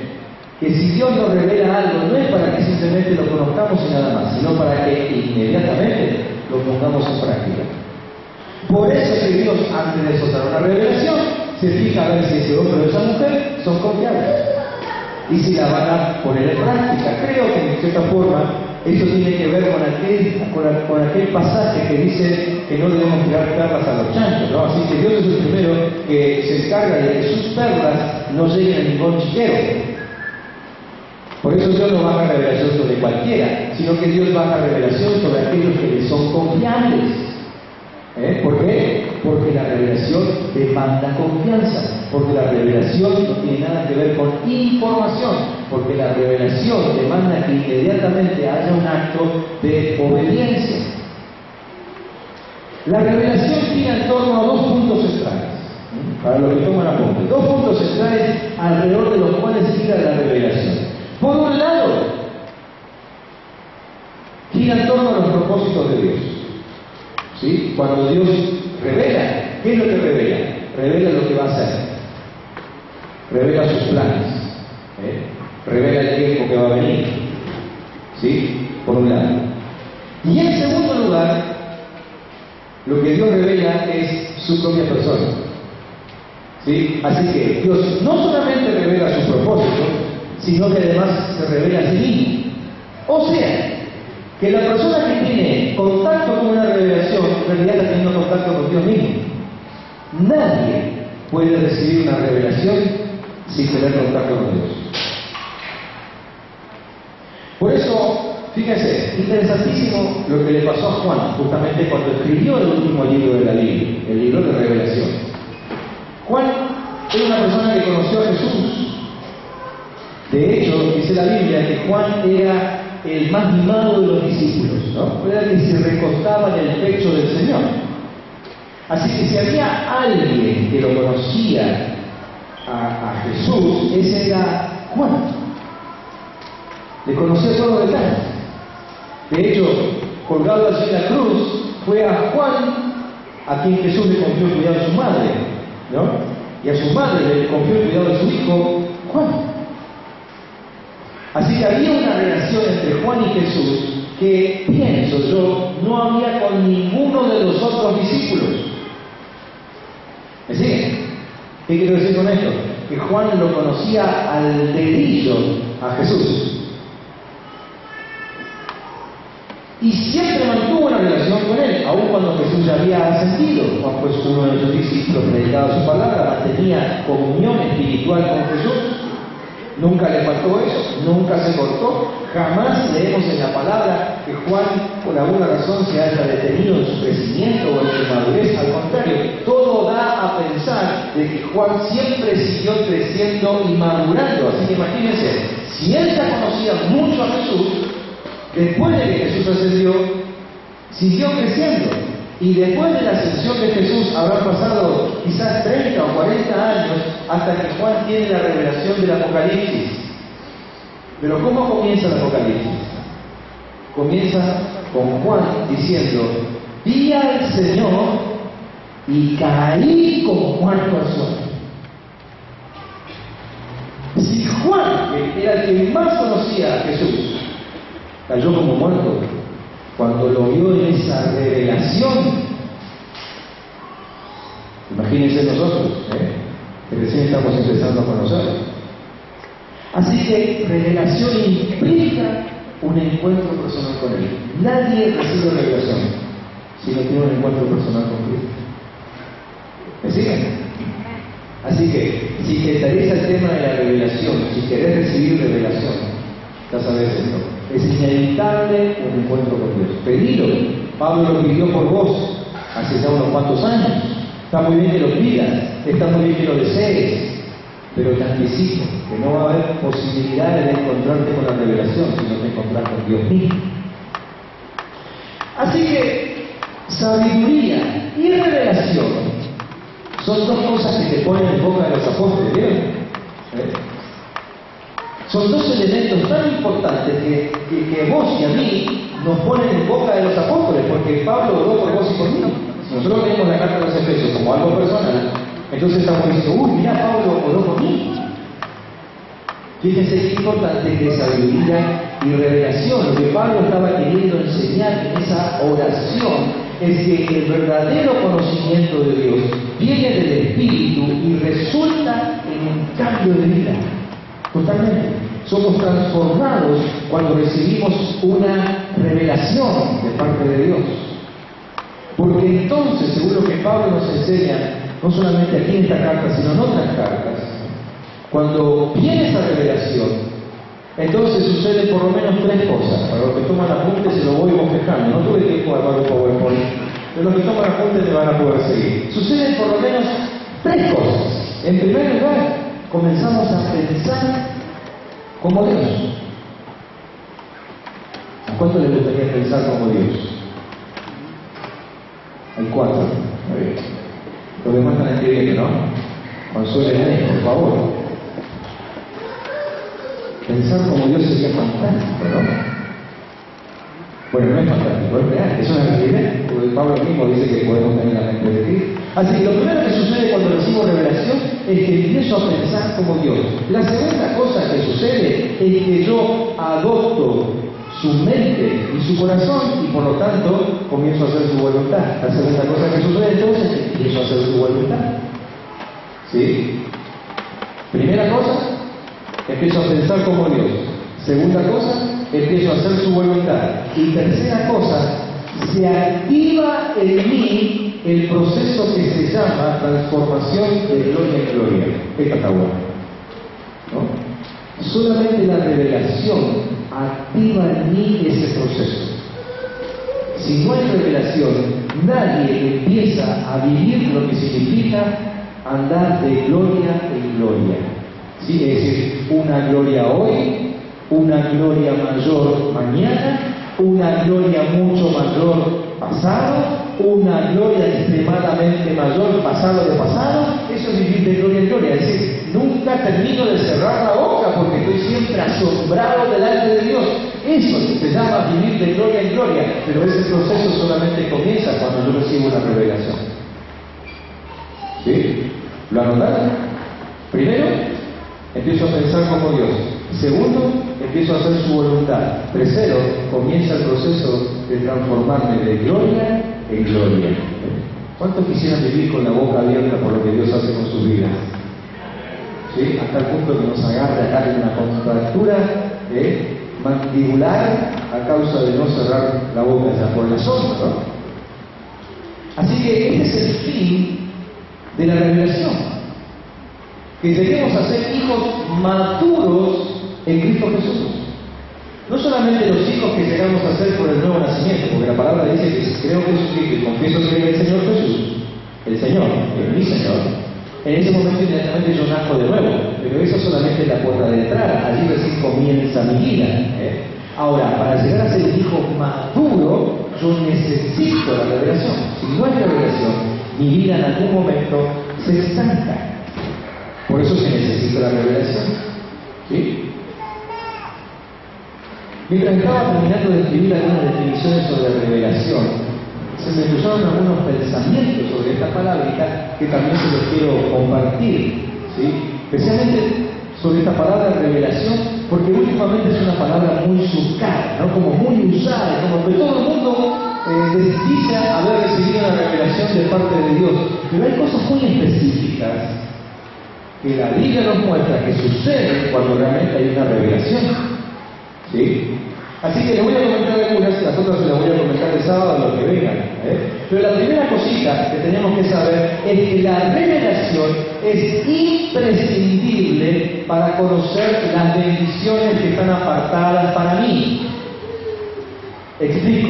Que si Dios nos revela algo, no es para que simplemente lo conozcamos y nada más, sino para que inmediatamente lo pongamos en práctica. Por eso es que Dios, antes de soltar una revelación, se fija a ver si ese hombre o esa mujer son confiables y si la van a poner en práctica. Creo que en cierta forma eso tiene que ver con aquel pasaje que dice que no debemos tirar perlas a los chanchos, ¿no? Así que Dios es el primero que se encarga de que sus perlas no lleguen a ningún chiquero. Por eso Dios no baja revelación sobre cualquiera, sino que Dios baja revelación sobre aquellos que le son confiables. ¿Por qué? Porque la revelación demanda confianza, porque la revelación no tiene nada que ver con información, porque la revelación demanda que inmediatamente haya un acto de obediencia. La revelación gira en torno a dos puntos centrales, para los que toman apuntes, dos puntos centrales alrededor de los cuales gira la revelación. Por un lado, gira gira en torno a los propósitos de Dios. ¿Sí? Cuando Dios revela, ¿qué es lo que revela? Revela lo que va a hacer. Revela sus planes. Revela el tiempo que va a venir. ¿Sí? Por un lado. Y en segundo lugar, lo que Dios revela es su propia persona. ¿Sí? Así que Dios no solamente revela sus propósitos, sino que además se revela a sí mismo. O sea, que la persona que tiene contacto con una revelación, en realidad está teniendo contacto con Dios mismo. Nadie puede recibir una revelación sin tener contacto con Dios. Por eso, fíjense, interesantísimo lo que le pasó a Juan, justamente cuando escribió el último libro de la Biblia, el libro de Revelación. Juan era una persona que conoció a Jesús. De hecho, dice la Biblia que Juan era el más mimado de los discípulos, ¿no? Era el que se recostaba en el pecho del Señor. Así que si había alguien que lo conocía a Jesús, ese era Juan. Le conocía todos los detalles. De hecho, colgado allí en la cruz, fue a Juan a quien Jesús le confió el cuidado de su madre, ¿no? Y a su madre le confió el cuidado de su hijo, Juan. Así que había una relación entre Juan y Jesús que, pienso yo, no había con ninguno de los otros discípulos. ¿Me siguen? ¿Qué quiero decir con esto? Que Juan lo conocía al dedillo a Jesús. Y siempre mantuvo una relación con él, aun cuando Jesús ya había ascendido. Juan, pues, uno de sus discípulos, predicaba su palabra, mantenía comunión espiritual con Jesús. Nunca le faltó eso, nunca se cortó. Jamás leemos en la palabra que Juan, por alguna razón, se haya detenido en su crecimiento o en su madurez. Al contrario, todo da a pensar de que Juan siempre siguió creciendo y madurando. Así que imagínense, si él ya conocía mucho a Jesús, después de que Jesús ascendió, siguió creciendo. Y después de la ascensión de Jesús habrán pasado quizás 30 o 40 años hasta que Juan tiene la revelación del Apocalipsis. Pero ¿cómo comienza el Apocalipsis? Comienza con Juan diciendo: vi al Señor y caí como muerto al suelo. Si Juan, que era el que más conocía a Jesús, cayó como muerto cuando lo vio en esa revelación, imagínense nosotros, que recién estamos empezando a conocer. Así que revelación implica un encuentro personal con Él. Nadie recibe revelación si no tiene un encuentro personal con Cristo. ¿Me siguen? Así que, si te interesa el tema de la revelación, si querés recibir revelación, ya sabes esto. Es inevitable un encuentro con Dios. Pedilo. Pablo lo pidió por vos hace ya unos cuantos años. Está muy bien que lo pidas, está muy bien que lo desees, pero te anticipo que no va a haber posibilidades de encontrarte con la revelación si no te encontrás con Dios mismo. Así que sabiduría y revelación son dos cosas que te ponen en boca de los apóstoles, ¿vieron? Son dos elementos tan importantes que vos y a mí nos ponen en boca de los apóstoles, porque Pablo oró por vos y por mí. Si nosotros leemos la carta de los Efesios como algo personal, entonces estamos diciendo: uy, mira, Pablo oró por mí. Fíjense qué importante que es sabiduría y revelación. Lo que Pablo estaba queriendo enseñar en esa oración es que el verdadero conocimiento de Dios viene del Espíritu y resulta en un cambio de vida. Totalmente. Somos transformados cuando recibimos una revelación de parte de Dios. Porque entonces, según lo que Pablo nos enseña, no solamente aquí en esta carta, sino en otras cartas, cuando viene esa revelación, entonces suceden por lo menos tres cosas. Para los que toman apuntes se lo voy bosquejando. No tuve tiempo de armar un PowerPoint, pero los que toman apuntes me van a poder seguir. Suceden por lo menos tres cosas. En primer lugar, comenzamos a pensar como Dios. ¿A cuánto le gustaría pensar como Dios? Hay cuatro. Muy bien. Los demás están escribiendo, ¿no? Consuélenme, por favor. Pensar como Dios sería fantástico, ¿no? Bueno, no es fantástico, es real, es una realidad, porque Pablo mismo dice que podemos tener la mente de Cristo. Así que lo primero que sucede cuando recibo revelación es que empiezo a pensar como Dios. La segunda cosa que sucede es que yo adopto su mente y su corazón y por lo tanto comienzo a hacer su voluntad. La segunda cosa que sucede entonces es que empiezo a hacer su voluntad. ¿Sí? Primera cosa, empiezo a pensar como Dios. Segunda cosa, empiezo a hacer su voluntad. Y tercera cosa, se activa en mí el proceso que se llama transformación de gloria en gloria. Esta está buena, ¿no? Solamente la revelación activa en mí ese proceso. Si no hay revelación, nadie empieza a vivir lo que significa andar de gloria en gloria. ¿Sí? Es decir, una gloria hoy, una gloria mayor mañana, una gloria mucho mayor pasado, una gloria extremadamente mayor pasado de pasado. Eso es vivir de gloria en gloria. Es decir, nunca termino de cerrar la boca porque estoy siempre asombrado delante de Dios. Eso se llama vivir de gloria en gloria, pero ese proceso solamente comienza cuando yo recibo una revelación. ¿Sí? ¿Lo anotaron? Primero, empiezo a pensar como Dios. Segundo, empiezo a hacer su voluntad. Tercero, comienza el proceso de transformarme de gloria en gloria. ¿Cuántos quisieran vivir con la boca abierta por lo que Dios hace con sus vidas? ¿Sí? Hasta el punto que nos agarre acá en una contractura mandibular a causa de no cerrar la boca ya por el asombro, ¿no? Así que este es el fin de la revelación. Que lleguemos a ser hijos maduros en Cristo Jesús. No solamente los hijos que llegamos a ser por el nuevo nacimiento, porque la palabra dice que creo Jesucristo y confieso que es el Señor Jesús, el Señor, es mi Señor. En ese momento inmediatamente yo nazco de nuevo, pero eso solamente es la puerta de entrada, allí recién comienza mi vida. Ahora, para llegar a ser un hijo maduro, yo necesito la revelación. Si no hay revelación, mi vida en algún momento se estanca. Por eso se necesita la revelación. ¿Sí? Mientras estaba terminando de escribir algunas definiciones sobre revelación, se me cruzaron algunos pensamientos sobre esta palabrita que también se los quiero compartir. ¿Sí? Especialmente sobre esta palabra revelación, porque últimamente es una palabra muy buscada, ¿no? Como muy usada, como que todo el mundo dice haber recibido una revelación de parte de Dios. Pero hay cosas muy específicas que la Biblia nos muestra que suceden cuando realmente hay una revelación. ¿Sí? Así que les voy a comentar algunas, las otras se las voy a comentar el sábado, lo que vengan. Pero la primera cosita que tenemos que saber es que la revelación es imprescindible para conocer las bendiciones que están apartadas para mí. Explico.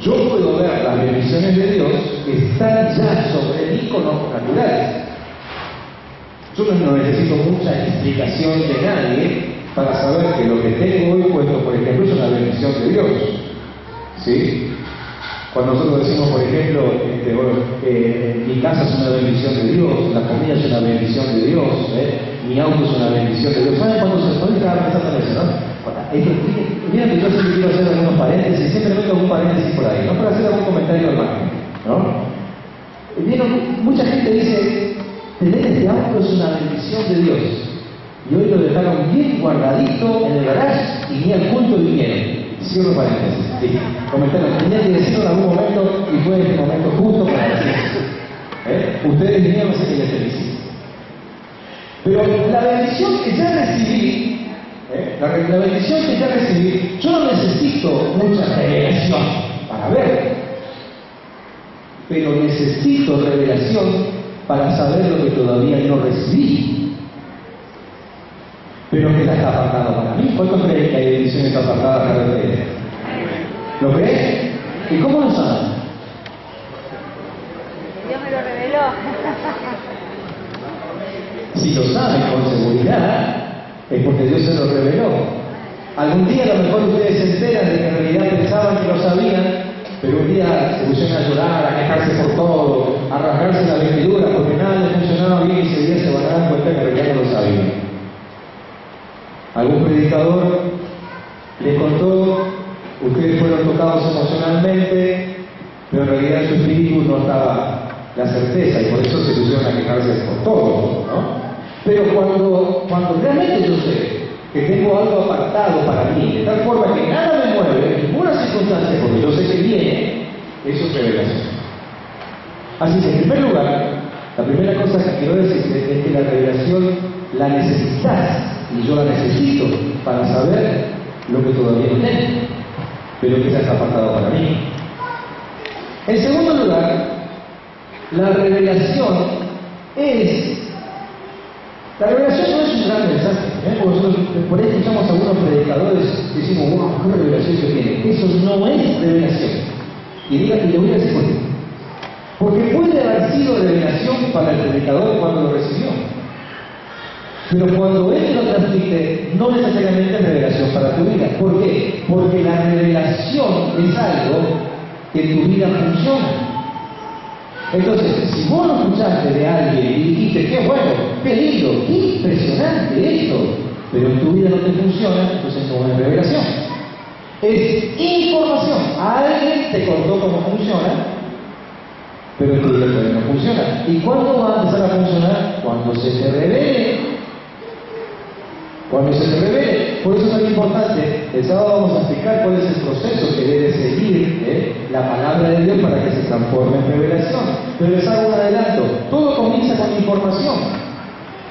Yo puedo ver las bendiciones de Dios que están ya sobre mí con ojos naturales. Yo no necesito mucha explicación de nadie para saber que lo que tengo hoy puesto, por ejemplo, es una bendición de Dios. ¿Sí? Cuando nosotros decimos, por ejemplo, mi casa es una bendición de Dios, la comida es una bendición de Dios, mi auto es una bendición de Dios. ¿Saben cuándo se puede estar pensando en eso, no? Miren que yo siempre quiero hacer algunos paréntesis, siempre meto algún paréntesis por ahí, ¿no? Para hacer algún comentario al margen, ¿no? Vieron, mucha gente dice, tener este auto es una bendición de Dios. Y hoy lo dejaron bien guardadito en el garage y ni al culto vinieron. Cierro paréntesis. Sí. Comentaron, tenía que decirlo en algún momento y fue en este momento justo para decirlo. Ustedes vinieron, así que les felicito. Pero la bendición que ya recibí, la bendición que ya recibí, yo no necesito mucha revelación para ver. Pero necesito revelación para saber lo que todavía no recibí. Pero que está apartado para mí. ¿Cuántos creen que hay bendiciones apartadas para ustedes? ¿Lo creen? ¿Y cómo lo saben? Dios me lo reveló. Si lo saben con seguridad, es porque Dios se lo reveló. Algún día a lo mejor ustedes se enteran de que en realidad pensaban que lo sabían, pero un día se pusieron a llorar, a quejarse por todo, a rasgarse la vestidura porque nada les funcionaba bien y ese día se van a dar cuenta que en realidad no lo sabían. Algún predicador le contó no estaba la certeza y por eso se pusieron a quejarse por todo, ¿no? Pero cuando realmente yo sé que tengo algo apartado para mí, de tal forma que nada me mueve, en ninguna circunstancia, porque yo sé que viene, eso es revelación. Así que en primer lugar, la primera cosa que quiero decirte es que la revelación la necesitas y yo la necesito para saber lo que todavía no tengo, pero que ya está apartado para mí. En segundo lugar, la revelación no es un gran mensaje, porque nosotros por ahí escuchamos a algunos predicadores y decimos, wow, qué revelación que tiene. Eso no es revelación. Y le voy a decir por qué. Porque puede haber sido revelación para el predicador cuando lo recibió. Pero cuando él lo transmite, no necesariamente es revelación para tu vida. ¿Por qué? Porque la revelación es algo que en tu vida funciona. Entonces, si vos lo escuchaste de alguien y dijiste, qué bueno, qué lindo, qué impresionante esto, pero en tu vida no te funciona, entonces no es revelación. Es información. Alguien te contó cómo funciona, pero en tu vida todavía no funciona. ¿Y cuándo va a empezar a funcionar? Cuando se te revele. Cuando se te revele. Por eso es muy importante. El sábado vamos a explicar cuál es el proceso que debe seguir la palabra de Dios para que se transforme en revelación. Pero les hago un adelanto. Todo comienza con información.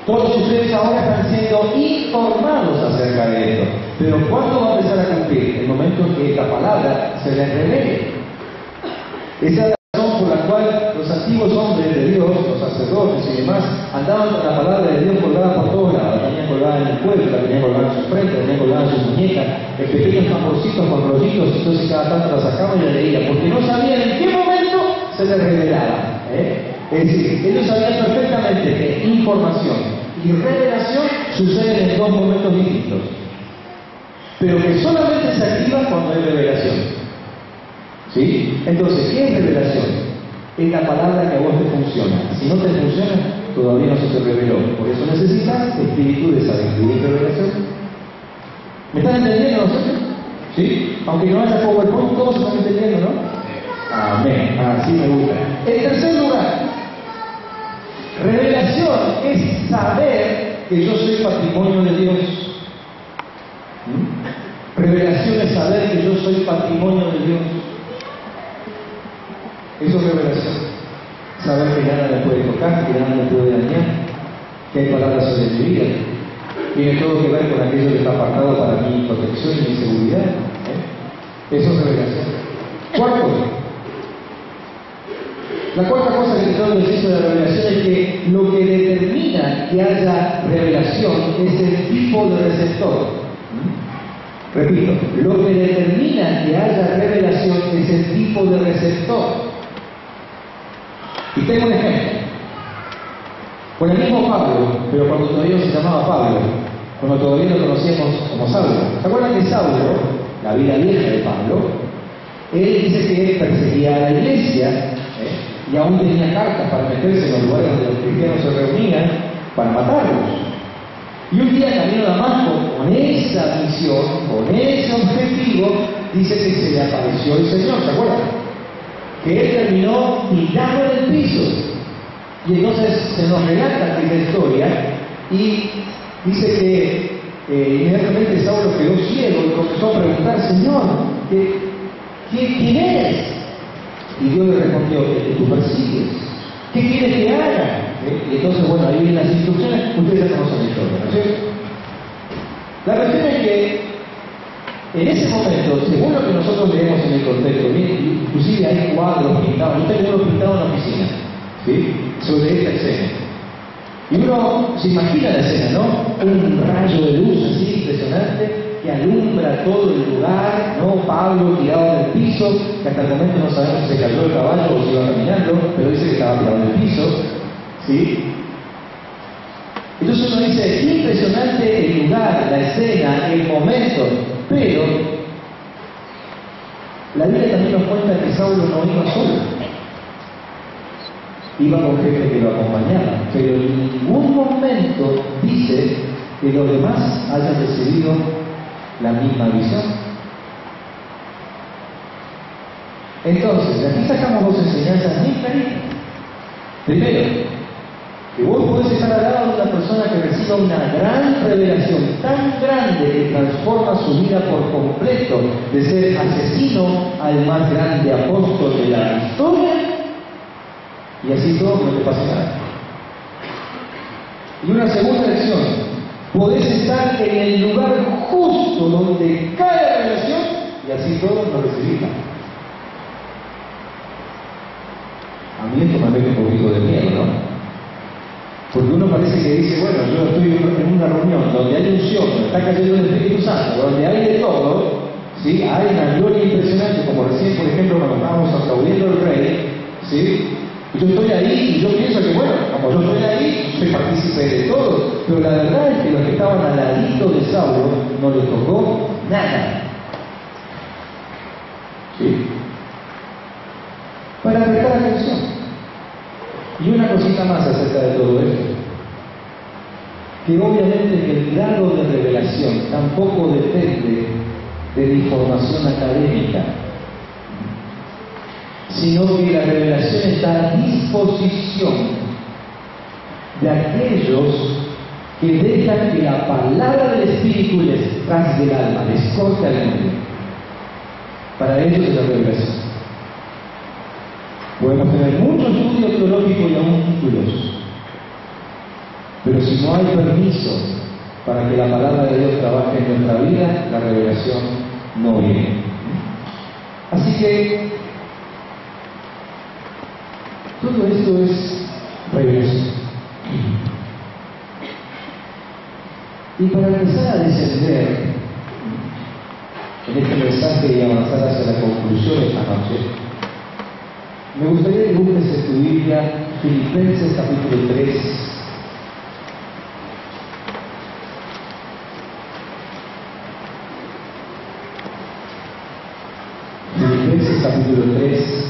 Todos ustedes ahora están siendo informados acerca de esto. Pero ¿cuándo va a empezar a cumplir? El momento en que la palabra se les revele. Esa es la razón por la cual los antiguos hombres de Dios, los sacerdotes y demás, andaban con la palabra de Dios colgada por todos lados. La tenían colgada en el cuello, la tenían colgada en su frente, la tenían colgada en sus muñecas, en pequeños tamborcitos con rollitos, entonces cada tanto la sacaban y la leían, porque no sabían en qué momento se les revelaba. Es decir, ellos sabían perfectamente que información y revelación suceden en dos momentos distintos, pero que solamente se activa cuando hay revelación. ¿Sí? Entonces, ¿qué es revelación? Es la palabra que a vos te funciona. Si no te funciona, todavía no se te reveló. Por eso necesitas espíritu de sabiduría y revelación. ¿Me están entendiendo nosotros? ¿Sí? Aunque no haya PowerPoint, todos se están entendiendo, ¿no? Amén. Así me gusta. En tercer lugar, revelación es saber que yo soy patrimonio de Dios. Revelación es saber que yo soy patrimonio de Dios. Eso es revelación. Saber que nada me puede tocar, que nada me puede dañar, que hay palabras sobre mi vida. Tiene todo que ver con aquello que está apartado para mi protección y mi seguridad. Eso es revelación. Cuarto. La cuarta cosa que quiero decir sobre la revelación es que lo que determina que haya revelación es el tipo de receptor. Repito, lo que determina que haya revelación es el tipo de receptor. Y tengo un ejemplo. Con el mismo Pablo, pero cuando todavía no se llamaba Pablo, cuando todavía lo conocíamos como Saulo. ¿Se acuerdan que Saulo, la vida vieja de Pablo, él dice que él perseguía a la iglesia y aún tenía cartas para meterse en los lugares donde los cristianos se reunían para matarlos? Y un día camino a Damasco con esa misión, con ese objetivo, dice que se le apareció el Señor, ¿se acuerdan? Que él terminó tirado en el piso. Y entonces se nos relata aquella historia y dice que inmediatamente Saulo quedó ciego y comenzó a preguntar, Señor, ¿quién eres? Y Dios le respondió, que tú persigues. ¿Qué quieres que haga? Y entonces, bueno, ahí vienen las instrucciones, ustedes ya conocen la historia, ¿no es cierto? La cuestión es que en ese momento, según lo que nosotros leemos en el contexto, inclusive hay cuadros pintados, yo tengo uno pintado en la oficina, ¿sí? Sobre esta escena. Y uno se imagina la escena, ¿no? Un rayo de luz así impresionante que alumbra todo el lugar, ¿no? Pablo tirado en el piso, que hasta el momento no sabemos si se cayó el caballo o si iba caminando, pero dice que estaba tirado en el piso, ¿sí? Entonces uno dice, qué impresionante el lugar, la escena, el momento, pero la Biblia también nos cuenta que Saulo no iba solo. Iba con gente que lo acompañaba, pero en ningún momento dice que los demás hayan recibido la misma visión. Entonces, de aquí sacamos dos enseñanzas muy claritas. Primero, que vos podés estar al lado de una persona que reciba una gran revelación, tan grande que transforma su vida por completo, de ser asesino al más grande apóstol de la historia, y así todo no te pasa nada. Y una segunda lección, podés estar en el lugar justo donde cae la revelación, y así todo no recibís nada. A mí esto me mete un poquito de miedo, ¿no? Porque uno parece que dice, bueno, yo estoy en una reunión donde hay unción, donde está cayendo el Espíritu Santo, donde hay de todo, ¿sí? Hay una gloria impresionante, como recién, por ejemplo, cuando estábamos aplaudiendo al rey, ¿sí? Y yo estoy ahí y yo pienso que, bueno, como yo estoy ahí, soy partícipe de todo, pero la verdad es que los que estaban al ladito de Saulo no les tocó nada. ¿Sí? Para prestar atención. Y una cosita más acerca de todo esto, que obviamente que el grado de revelación tampoco depende de la información académica, sino que la revelación está a disposición de aquellos que dejan que la palabra del Espíritu les trance del alma, les corte al mundo. Para ellos es la revelación. Podemos tener mucho estudio teológico y aún títulos, pero si no hay permiso para que la palabra de Dios trabaje en nuestra vida, la revelación no viene. Así que todo esto es revelación. Y para empezar a descender en este mensaje y avanzar hacia la conclusión esta noche, me gustaría que busques en tu Biblia Filipenses capítulo 3. Filipenses capítulo 3.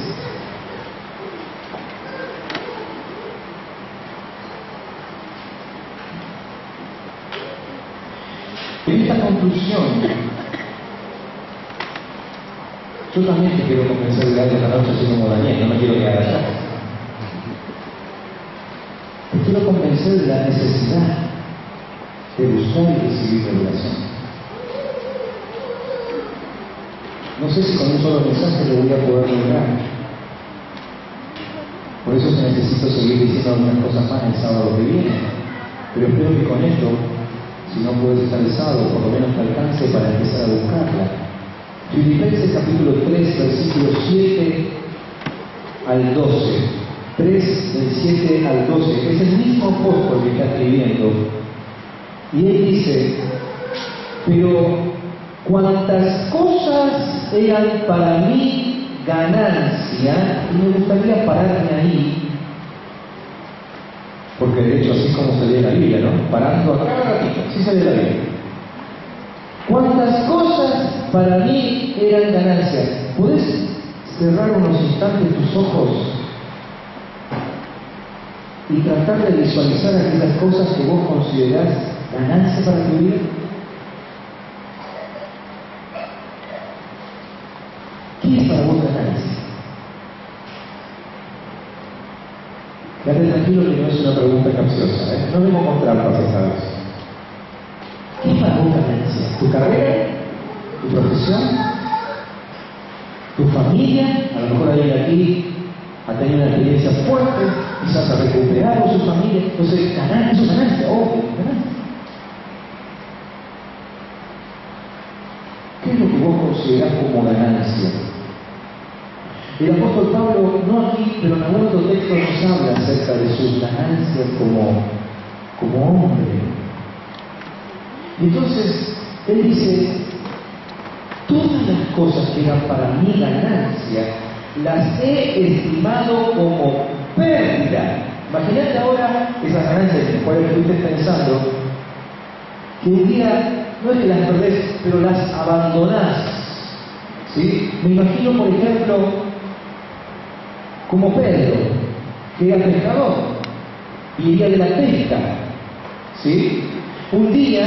En esta conclusión, yo también te quiero convencer de algo esta noche, así como Daniel, no me quiero quedar allá. Te quiero convencer de la necesidad de buscar y recibir revelación. No sé si con un solo mensaje lo voy a poder lograr. Por eso necesito seguir diciendo algunas cosas más el sábado que viene. Pero espero que con esto, si no puedes estar el sábado, por lo menos te alcance para empezar a buscarla. Filipenses capítulo 3, versículos 7 al 12. 3 del 7 al 12. Es el mismo apóstol que está escribiendo. Y él dice, pero cuantas cosas eran para mí ganancia, y me gustaría pararme ahí, porque de hecho así como se lee la Biblia, ¿no? Parando a cada ratito, así se lee la Biblia. Cuántas cosas para mí eran ganancias. ¿Puedes cerrar unos instantes tus ojos y tratar de visualizar aquellas cosas que vos considerás ganancia para tu vida? ¿Qué es para vos ganancia? Quédate tranquilo que no es una pregunta capciosa, ¿eh? No vengo con trampas esta vez. ¿Qué es para vos ganancia? ¿Tu carrera? ¿Tu profesión? ¿Tu familia? A lo mejor alguien aquí ha tenido una experiencia fuerte, quizás ha recuperado su familia. Entonces, ganancia, eso es ganancia, obvio, ganancia. ¿Qué es lo que vos considerás como ganancia? El apóstol Pablo, no aquí, pero en algún otro texto nos habla acerca de sus ganancias como hombre. Y entonces, él dice, todas las cosas que eran para mí ganancia, las he estimado como pérdida. Imagínate ahora esas ganancias en las cuales estuviste pensando, que un día no es que las perdés, pero las abandonás. ¿Sí? Me imagino, por ejemplo, como Pedro, que era pescador, vivía de la pesca. ¿Sí? Un día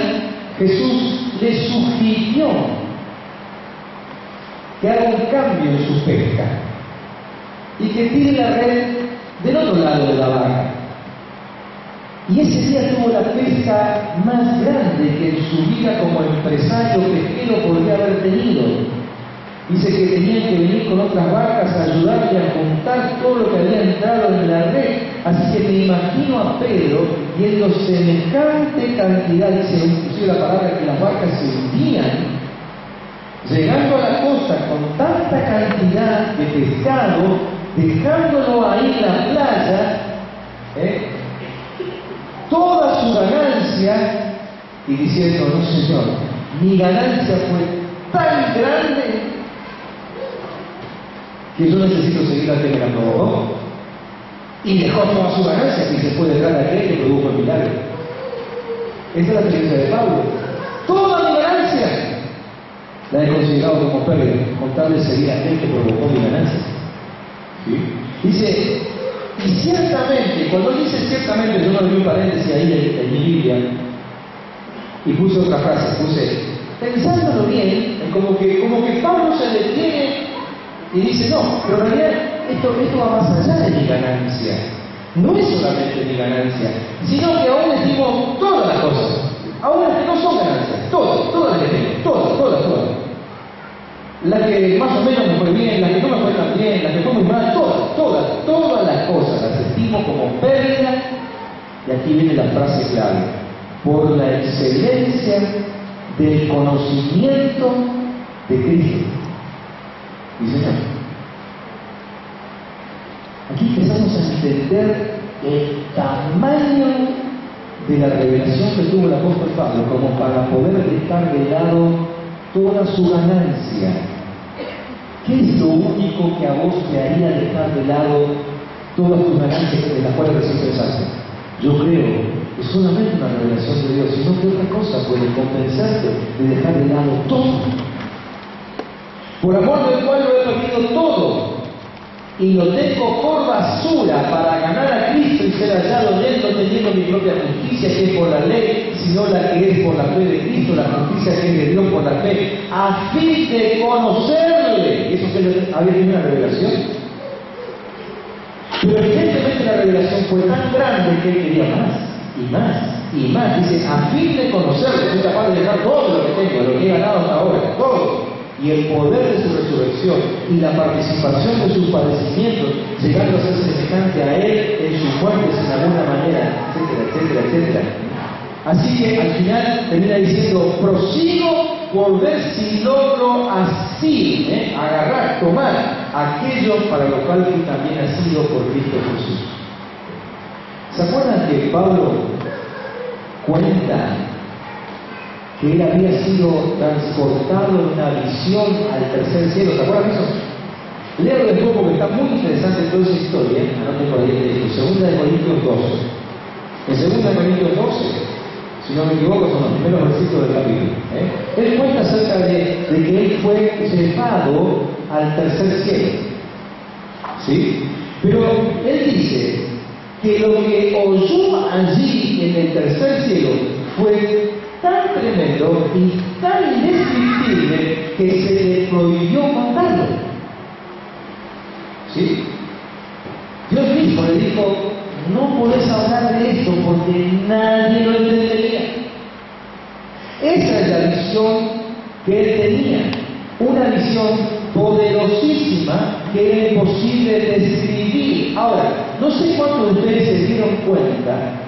Jesús le sugirió que haga un cambio en su pesca. y que tire la red del otro lado de la barca. Y ese día tuvo la pesca más grande que en su vida como empresario pesquero podría haber tenido. Dice que tenían que venir con otras barcas a ayudarle a juntar todo lo que había entrado en la red. Así que me imagino a Pedro viendo semejante cantidad, dice inclusive la palabra que las barcas se hundían, llegando a la costa con tanta cantidad de pescado, dejándolo ahí en la playa, toda su ganancia, y diciendo, no señor, mi ganancia fue tan grande que yo necesito seguir atendiendo, ¿no? Y dejó toda su ganancia y se fue detrás de aquel que produjo el milagro. Esa es la experiencia de Pablo. Toda mi ganancia la he considerado como pérdida, con tal de seguir a aquel que provocó mi ganancia. ¿Sí? Dice, y ciertamente, cuando dice ciertamente, yo no vi un paréntesis ahí en mi Biblia, y puse otra frase, puse, pensándolo bien, como que Pablo se detiene y dice, no, pero en realidad esto va más allá de mi ganancia. No es solamente mi ganancia, sino que aún les digo todas las cosas, aún las que no son ganancias, todas las que tengo, todas. Las que más o menos me fue bien, las que no me fue tan bien, las que fue muy mal, todas las cosas las estimo como pérdida. Y aquí viene la frase clave: por la excelencia del conocimiento de Cristo. Y Señor, aquí empezamos a entender el tamaño de la revelación que tuvo el apóstol Pablo, como para poder dejar de lado toda su ganancia. ¿Qué es lo único que a vos te haría dejar de lado todas tus ganancias de las cuales recién pensaste? Yo creo que solamente una revelación de Dios, sino que otra cosa puede convencerte de dejar de lado todo. Por amor del cual lo he perdido todo y lo tengo por basura para ganar a Cristo y ser hallado en Él, no teniendo mi propia justicia que es por la ley, sino la que es por la fe de Cristo, la justicia que es de Dios por la fe, a fin de conocerle. Eso que había tenido una revelación. Pero evidentemente la revelación fue tan grande que él quería más. Dice, a fin de conocerle, soy capaz de dejar todo lo que tengo, lo que he ganado hasta ahora, todo. Y el poder de su resurrección y la participación de sus padecimientos, llegando a ser semejante a Él en su muerte sin alguna manera, etcétera. Así que al final termina diciendo, prosigo por ver si logro así, agarrar, tomar aquello para lo cual tú también has sido por Cristo Jesús. ¿Se acuerdan que Pablo cuenta que él había sido transportado en una visión al tercer cielo? ¿Se acuerdan de eso? Leo después porque está muy interesante toda esa historia. Anoten por ahí el libro, 2 Corintios 12. En 2 Corintios 12, si no me equivoco, son los primeros versículos del capítulo. Él cuenta acerca de que él fue llevado al tercer cielo. ¿Sí? Pero él dice que lo que oyó allí en el tercer cielo fue tan tremendo y tan indescriptible que se le prohibió contarlo. ¿Sí? Dios mismo le dijo, no podés hablar de esto porque nadie lo entendería. Esa es la visión que él tenía, una visión poderosísima que era imposible describir. Ahora, no sé cuántos de ustedes se dieron cuenta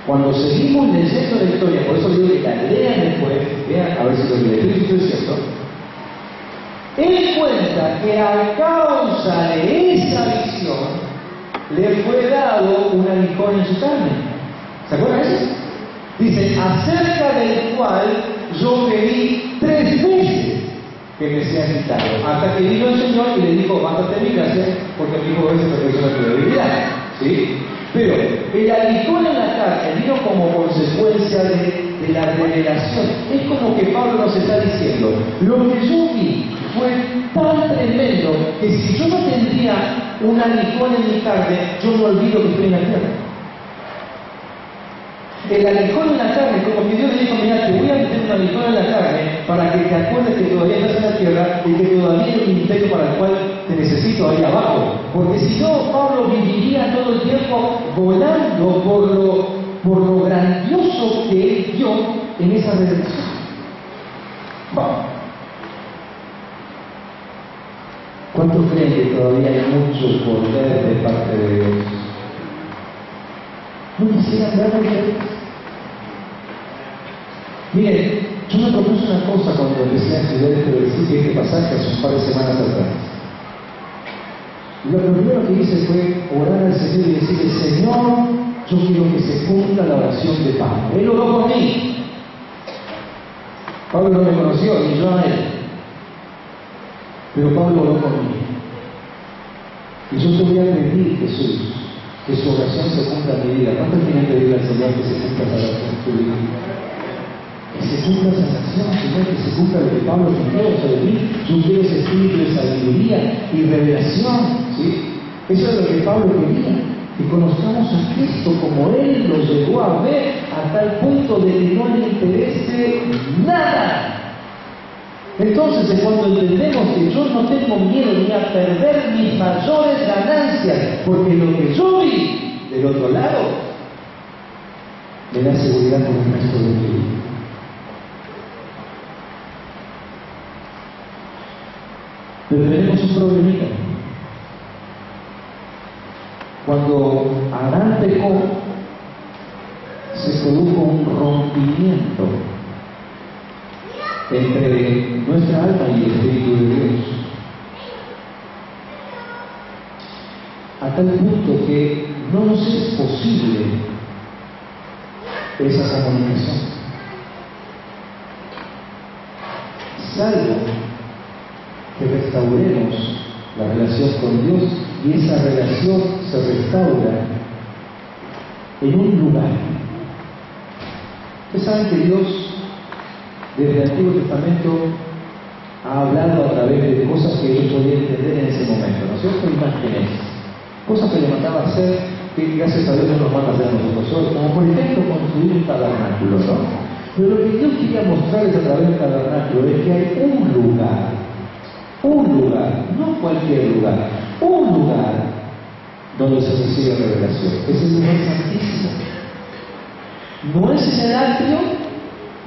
cuando seguimos leyendo la historia, por eso digo que la lean después, vean a ver si lo que les estoy diciendo es cierto. Él cuenta que a causa de esa visión le fue dado un aguijón en su carne. ¿Se acuerdan de eso? Dice, acerca del cual yo pedí 3 veces que me sea quitado, hasta que vino el Señor y le dijo, bástate mi gracia, porque mi hijo es perfecciona tu debilidad. ¿Sí? Pero el aguijón en la carne vino como consecuencia de la revelación. Es como que Pablo nos está diciendo, lo que yo vi fue tan tremendo que si yo no tendría un aguijón en mi carne, yo no olvido que estoy en la tierra. El aguijón en la carne, como que Dios le dijo, mira, te voy a meter un aguijón en la carne para que te acuerdes que todavía estás en la tierra y que todavía hay un ministerio para el cual te necesito ahí abajo. Porque si no, Pablo viviría todo el tiempo volando por lo grandioso que él vio en esa redención. Vamos. ¿Cuántos creen que todavía hay mucho poder de parte de Dios? ¿No quisieran darle Dios? Miren, yo me propuse una cosa cuando empecé a estudiar este versículo y este pasaje hace un par de semanas atrás. Lo primero que hice fue orar al Señor y decirle, Señor, yo quiero que se cumpla la oración de Pablo. Él oró por mí. Pablo no me conoció, ni yo a él. Pero Pablo oró por mí. Y yo te voy a pedir, Jesús, que su oración se cumpla en mi vida. ¿Cuánto tienen que pedirle al Señor que se cumpla esa oración en tu vida? Que se cumpla esa oración, Señor, que se cumpla lo que Pablo pidió sobre mí. Yo quiero ese espíritu de sabiduría y revelación, ¿sí? Eso es lo que Pablo quería. Que conozcamos a Cristo como Él lo llegó a ver, a tal punto de que no le interese nada. Entonces, cuando entendemos que yo no tengo miedo ni a perder mis mayores ganancias, porque lo que yo vi del otro lado me da seguridad por el resto de mi vida. Pero tenemos un problemita. Cuando Adán pecó, se produjo un rompimiento entre nuestra alma y el Espíritu de Dios, a tal punto que no nos es posible esa comunicación, salvo que restauremos la relación con Dios, y esa relación se restaura en un lugar. Ustedes saben que Dios desde el Antiguo Testamento ha hablado a través de cosas que ellos podían entender en ese momento, ¿no es cierto? Imágenes, cosas que le mandaba a hacer, que gracias a Dios no nos manda a hacer nosotros hoy, como por ejemplo construir un tabernáculo, ¿no? Pero lo que Dios quería mostrarles a través del tabernáculo es que hay un lugar, no cualquier lugar, un lugar donde se recibe revelación. Es el lugar santísimo. No es en el atrio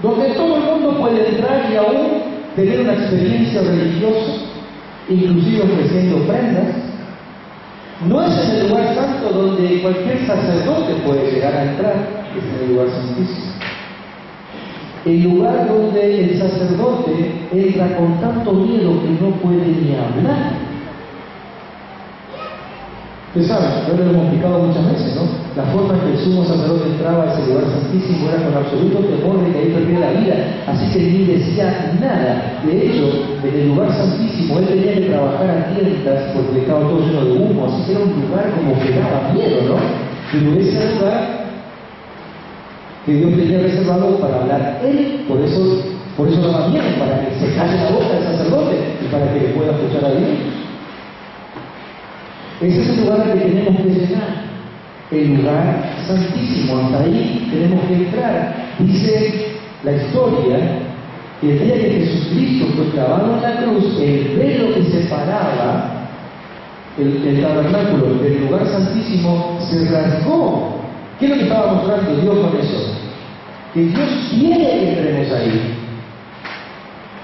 donde todo el mundo puede entrar y aún tener una experiencia religiosa, inclusive ofreciendo ofrendas. No es en el lugar santo donde cualquier sacerdote puede llegar a entrar, es en el lugar santísimo. El lugar donde el sacerdote entra con tanto miedo que no puede ni hablar. Ustedes saben, ya lo hemos explicado muchas veces, ¿no? La forma en que el sumo sacerdote entraba a ese lugar santísimo era con absoluto temor de que ahí perdiera la vida, así que ni decía nada. De hecho, en el lugar santísimo él tenía que trabajar a tientas porque estaba todo lleno de humo, así que era un lugar como que daba miedo, ¿no? Pero ese lugar que Dios tenía reservado para hablar él, por eso daba miedo, para que se calle la boca del sacerdote y para que le pueda escuchar a Dios. Ese es el lugar al que tenemos que llegar, el lugar santísimo. Hasta ahí tenemos que entrar. Dice la historia que el día que Jesucristo fue clavado en la cruz, el velo que separaba el tabernáculo del lugar santísimo se rasgó. ¿Qué es lo que estaba mostrando Dios con eso? Que Dios quiere que entremos ahí,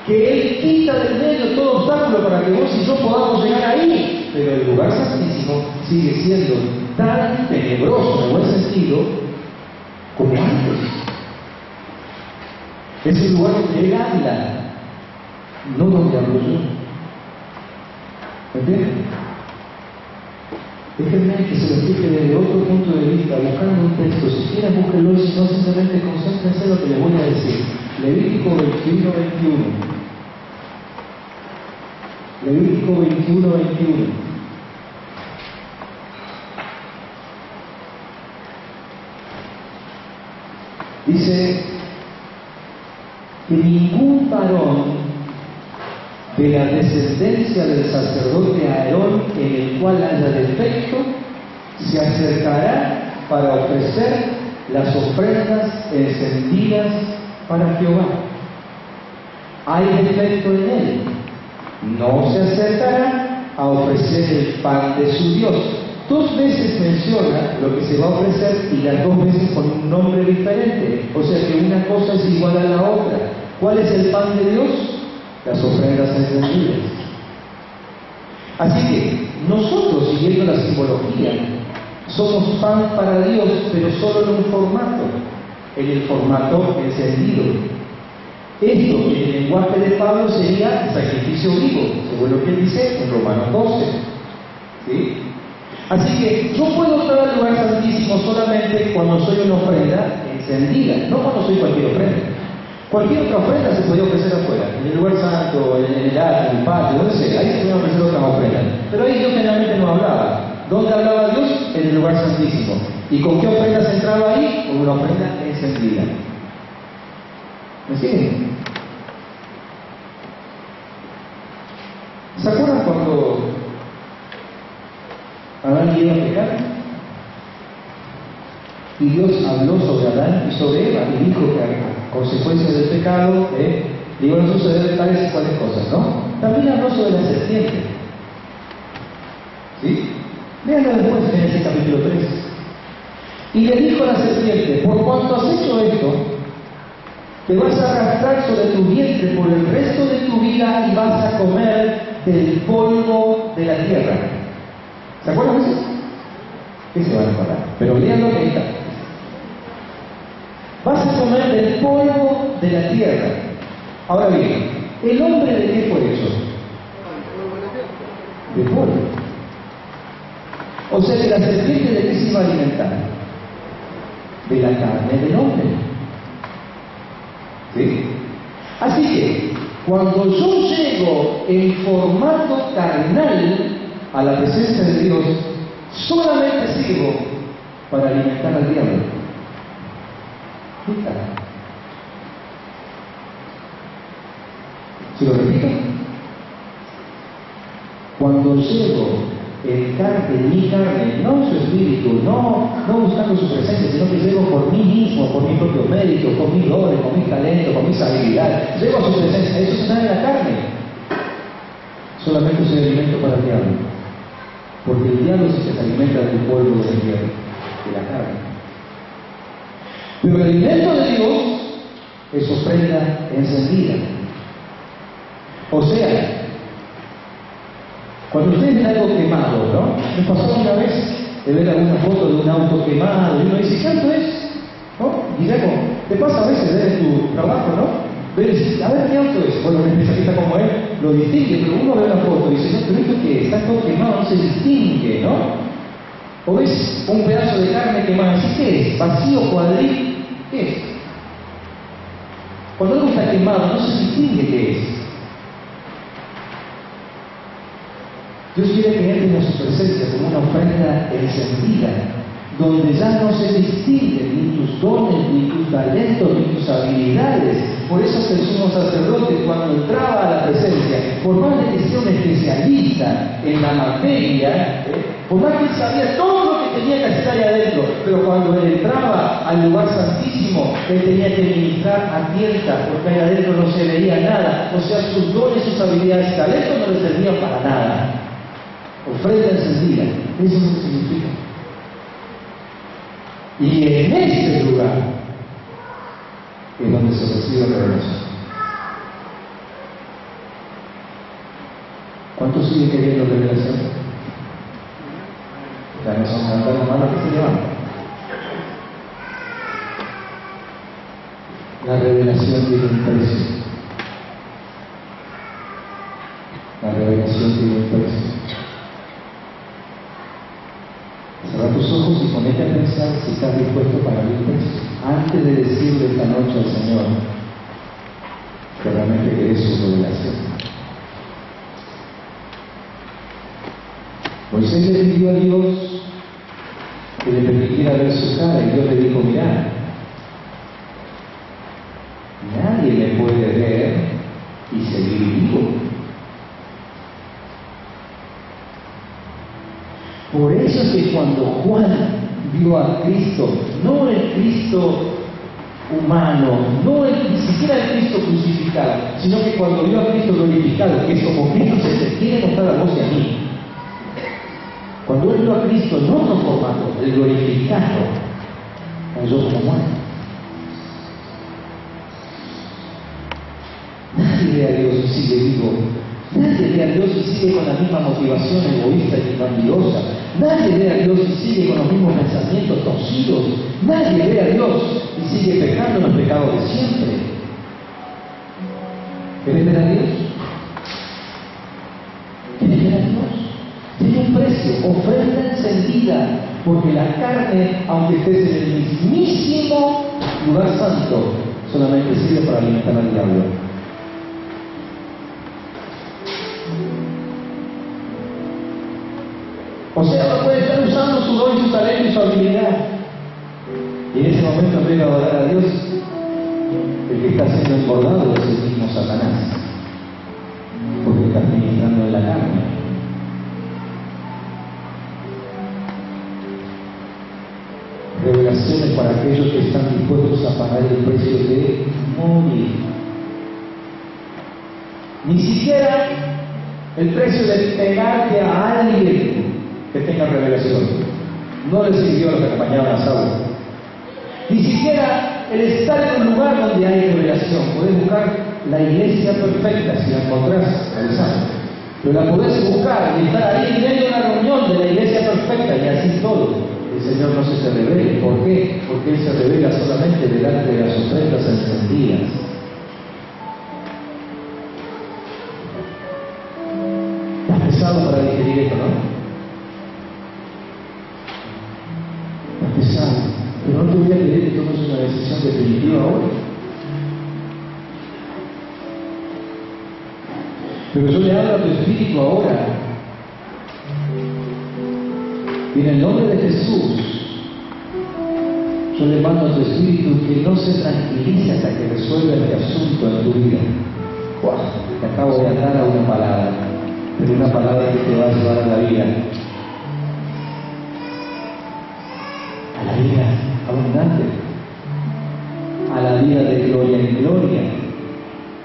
que Él quita del medio todo obstáculo para que vos y yo podamos llegar ahí. Pero el lugar santísimo sigue siendo tan tenebroso en buen sentido como antes. Es el lugar donde Él habla, no donde hablo yo. ¿Entienden? Déjenme que se lo explique desde otro punto de vista, buscando un texto. Si quieren, búsquenlo, y si no, simplemente concéntrense en lo que les voy a decir. Levítico 21:21. Levítico 21:21. Dice que ningún varón de la descendencia del sacerdote Aarón en el cual haya defecto se acercará para ofrecer las ofrendas encendidas para Jehová. Hay defecto en él. No se acercará a ofrecer el pan de su Dios. 2 veces menciona lo que se va a ofrecer y las 2 veces con un nombre diferente. O sea que una cosa es igual a la otra. ¿Cuál es el pan de Dios? Las ofrendas encendidas. Así que nosotros, siguiendo la simbología, somos pan para Dios, pero solo en un formato, en el formato encendido. Esto, en el lenguaje de Pablo, sería sacrificio vivo, según lo que él dice en Romanos 12. ¿Sí? Así que yo puedo entrar al lugar santísimo solamente cuando soy una ofrenda encendida, no cuando soy cualquier ofrenda. Cualquier otra ofrenda se podía ofrecer afuera, en el lugar santo, en el atrio, en el patio, donde sea, ahí se podían ofrecer otras ofrendas. Pero ahí Dios generalmente no hablaba. ¿Dónde hablaba Dios? En el lugar santísimo. ¿Y con qué ofrenda se entraba ahí? Con una ofrenda encendida. ¿Me siguen? ¿Se acuerdan cuando Adán y Eva pecaron? Y Dios habló sobre Adán y sobre Eva y dijo que a consecuencia del pecado le iban a suceder tales y cuales cosas, ¿no? También habló sobre la serpiente. ¿Sí? Véanlo después en ese capítulo 3. Y le dijo a la serpiente: por cuanto has hecho esto, te vas a arrastrar sobre tu vientre por el resto de tu vida y vas a comer del polvo de la tierra. ¿Se acuerdan de eso? ¿Qué se van a acordar? Pero vean lo que ahí está. Vas a comer del polvo de la tierra. Ahora bien, ¿el hombre de qué fue hecho? De polvo. O sea que la serpiente de qué se iba a alimentar? De la carne del hombre. ¿Sí? Así que, cuando yo llego en formato carnal a la presencia de Dios, solamente sirvo para alimentar al diablo. ¿Se lo repito? Cuando llego en mi carne, no en su espíritu, no buscando su presencia, sino que llego por mí mismo, por mi propio mérito, por mis dones, por mis talentos, por mis habilidades, llego a su presencia, eso se da en la carne. Solamente soy alimento para el diablo, porque el diablo es el que se alimenta del polvo de la tierra, de la carne. Pero el alimento de Dios es ofrenda encendida. O sea, cuando ustedes ven algo quemado, ¿no? Me pasó una vez de ver alguna foto de un auto quemado y uno dice: ¿qué auto es? ¿No? Guillermo, te pasa a veces ver en tu trabajo, ¿no? Ves, a ver qué auto es. Bueno, un especialista como él lo distingue, pero uno ve la foto y dice: no, pero esto que está todo quemado no se distingue, ¿no? O ves un pedazo de carne quemada, ¿sí qué es? ¿Vacío, cuadril? ¿Qué es? Cuando algo está quemado no se distingue qué es. Dios quiere que entre en su presencia como una ofrenda encendida, donde ya no se distinguen ni tus dones, ni tus talentos, ni tus habilidades. Por eso que el sumo sacerdote, cuando entraba a la presencia, por más de que sea un especialista en la materia, por más que él sabía todo lo que tenía que hacer ahí adentro, pero cuando él entraba al lugar santísimo, él tenía que ministrar a tientas, porque ahí adentro no se veía nada. O sea, sus dones, sus habilidades y talentos no le servían para nada. Ofrenda encendida, eso es lo que significa. Y en este lugar es donde se recibe la revelación. ¿Cuántos siguen queriendo revelación? Ya no son tantas las manos que se levantan. La revelación tiene un precio. La revelación tiene un precio. Cerra tus ojos y ponete a pensar si estás dispuesto a pagar el precio. Antes de decirle esta noche al Señor que realmente querés su revelación. Moisés le pidió a Dios que le permitiera ver su cara y Dios le dijo: mirá, nadie me puede ver y seguir vivo. Por eso es que cuando Juan vio a Cristo, no el Cristo humano, no ni siquiera el Cristo crucificado, sino que cuando vio a Cristo glorificado, que es como Cristo se te quiere mostrar a vos y a mí. Cuando él vio a Cristo en otro formato, el glorificado, cayó como muerto. Nadie ve a Dios y sigue vivo. Nadie ve a Dios y sigue con la misma motivación egoísta y vanidosa. Nadie ve a Dios y sigue con los mismos pensamientos torcidos. Nadie ve a Dios y sigue pecando en los pecados de siempre. ¿Querés ver a Dios? ¿Querés ver a Dios? Tiene un precio, ofrenda encendida, porque la carne, aunque estés en el mismísimo lugar santo, solamente sirve para alimentar al diablo. O sea, no puede estar usando su don y su talento y su habilidad. Y en ese momento, en vez de adorar a Dios, el que está siendo engordado es el mismo Satanás, porque está ministrando en la carne. Revelaciones para aquellos que están dispuestos a pagar el precio de morir. Ni siquiera el precio de pegarte a alguien que tenga revelación. No le sirvió a los que acompañaban a Saulo. Ni siquiera el estar en un lugar donde hay revelación. Podés buscar la iglesia perfecta si la encontrás, revisando. Pero la podés buscar y estar ahí en medio de una reunión de la iglesia perfecta y así todo. El Señor no se te revela. ¿Por qué? Porque Él se revela solamente delante de las ofrendas encendidas. Está pesado para digerir esto, ¿no? Pero no te voy a pedir que tomes una decisión definitiva ahora. Pero yo le hablo a tu espíritu ahora. Y en el nombre de Jesús, yo le mando a tu espíritu que no se tranquilice hasta que resuelva este asunto en tu vida. ¡Wow! Te acabo de atar a una palabra, pero una palabra que te va a llevar a la vida. A la vida abundante, a la vida de gloria en gloria,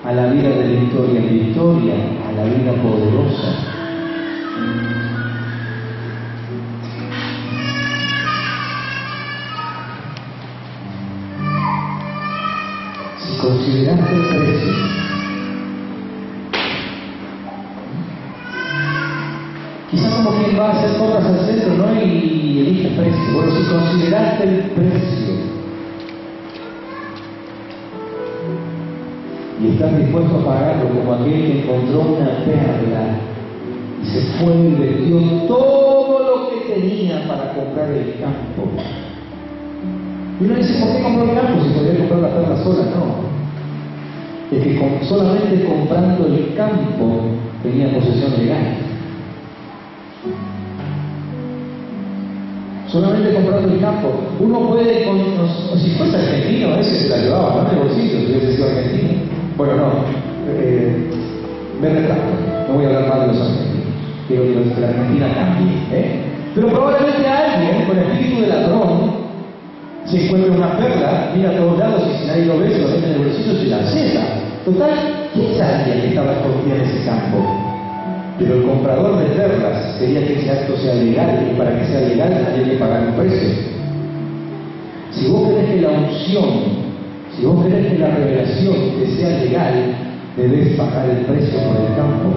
a la vida de victoria en victoria, a la vida poderosa. Si consideraste el precio, quizás como quien va a hacer compras al centro, ¿no? Y elige precio. Bueno, si consideraste el precio y estás dispuesto a pagarlo como aquel que encontró una perla y se fue y vendió todo lo que tenía para comprar el campo. Y uno dice, ¿por qué compró el campo si podía comprar la perla sola? No. Es que solamente comprando el campo tenía posesión legal. Solamente comprando el campo. Uno puede, si fuese argentino, ese se la llevaba, ¿no? En el bolsillo, si hubiese sido argentino. Bueno, no. Me retracto. No voy a hablar más de los argentinos. Quiero que la Argentina cambie. Pero probablemente alguien con espíritu de ladrón se encuentra una perla, mira a todos lados y si nadie lo ve, se lo mete en el bolsillo y se la ceda. Total, ¿quién sabía que estaba escondida en ese campo? Pero el comprador de perlas quería que ese acto sea legal, y para que sea legal había que pagar un precio. Si vos querés que la unción, si vos querés que la revelación te sea legal, debes pagar el precio por el campo.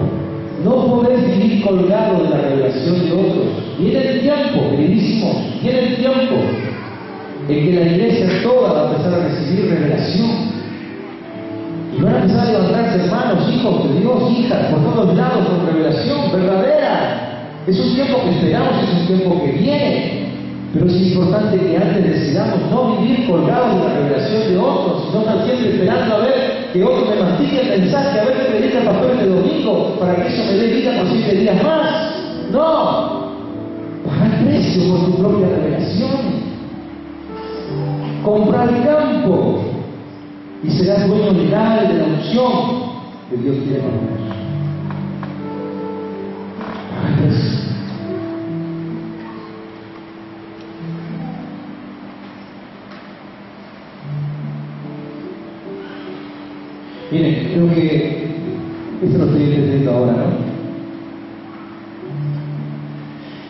No podés vivir colgado de la revelación de otros. Viene el tiempo, queridísimos, viene el tiempo en que la iglesia toda va a empezar a recibir revelación. Y van a empezar a levantarse hermanos, hijos de Dios, hijas, por todos lados con revelación verdadera. Es un tiempo que esperamos, es un tiempo que viene. Pero es importante que antes decidamos no vivir colgados de la revelación de otros, sino estar siempre esperando a ver que otro me mastique el mensaje, a ver qué predica el pastor este domingo, para que eso me dé vida por 7 días más. No, pagar precio por tu propia revelación. Comprar el campo y serás dueño legal de la unción que Dios tiene para nosotros. Pagar precio. Miren, creo que esto lo estoy entendiendo ahora, ¿no?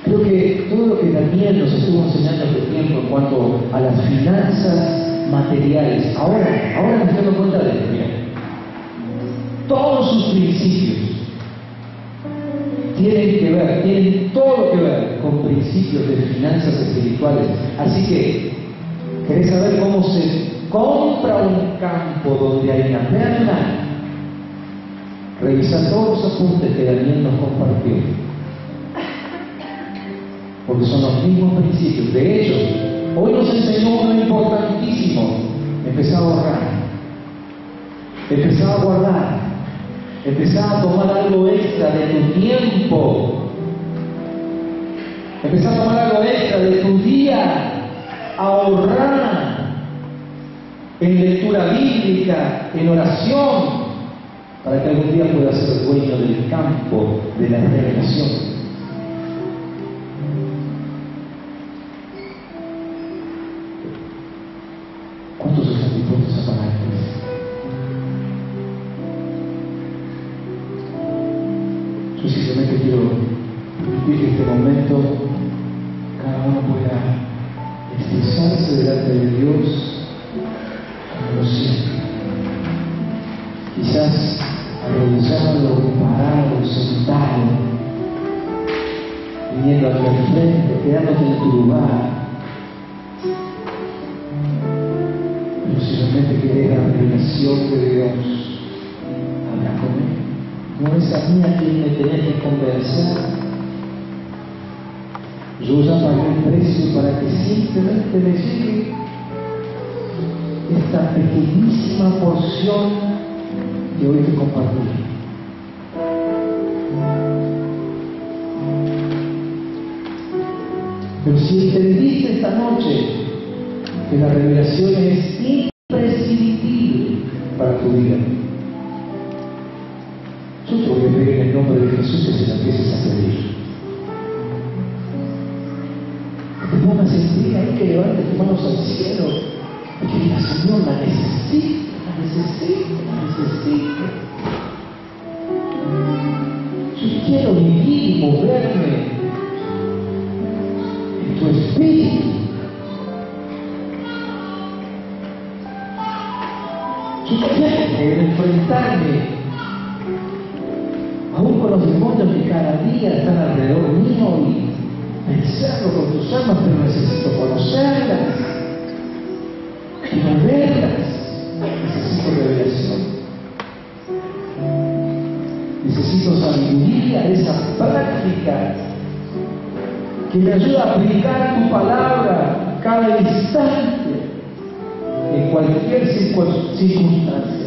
Creo que todo lo que Daniel nos estuvo enseñando hace tiempo en cuanto a las finanzas materiales, ahora me estoy dando cuenta de esto, miren. Todos sus principios tienen todo que ver con principios de finanzas espirituales. Así que, ¿querés saber cómo se compra un campo donde hay una perla? Revisa todos los apuntes que Daniel nos compartió, porque son los mismos principios. De hecho, hoy nos enseñó uno importantísimo: empezá a ahorrar, empezá a guardar, empezá a tomar algo extra de tu tiempo, empezá a tomar algo extra de tu día, a ahorrar en lectura bíblica, en oración, para que algún día puedas ser dueño del campo de la revelación. ¿Cuántos están dispuestos a pagar el precio? Yo simplemente quiero permitir que en este momento cada uno pueda expresarse delante de Dios como lo siente. Quizás arrodillado, parado, sentado, viniendo hacia el frente, quedándote en tu lugar. Pero si realmente querés la revelación de Dios, habla con Él. No es a mí a quien me tenés que convencer. Yo ya pagué el precio para que simplemente me llegue esta pequeñísima porción que hoy te compartí. Pero si entendiste esta noche que la revelación es imprescindible para tu vida, yo te voy a pedir en el nombre de Jesús que se la empieces a pedir. Que te pongas en pie ahí, que levantes tus manos al cielo y que digas: Señor, la necesito. Yo quiero vivir y moverme en tu espíritu. Yo quiero enfrentarme aún con los demonios que cada día están alrededor mío y pensarlo con tus almas, pero necesito conocerlas y moverlas. Necesito revelación. Necesito sabiduría de esa práctica que me ayuda a aplicar tu palabra cada instante, en cualquier circunstancia.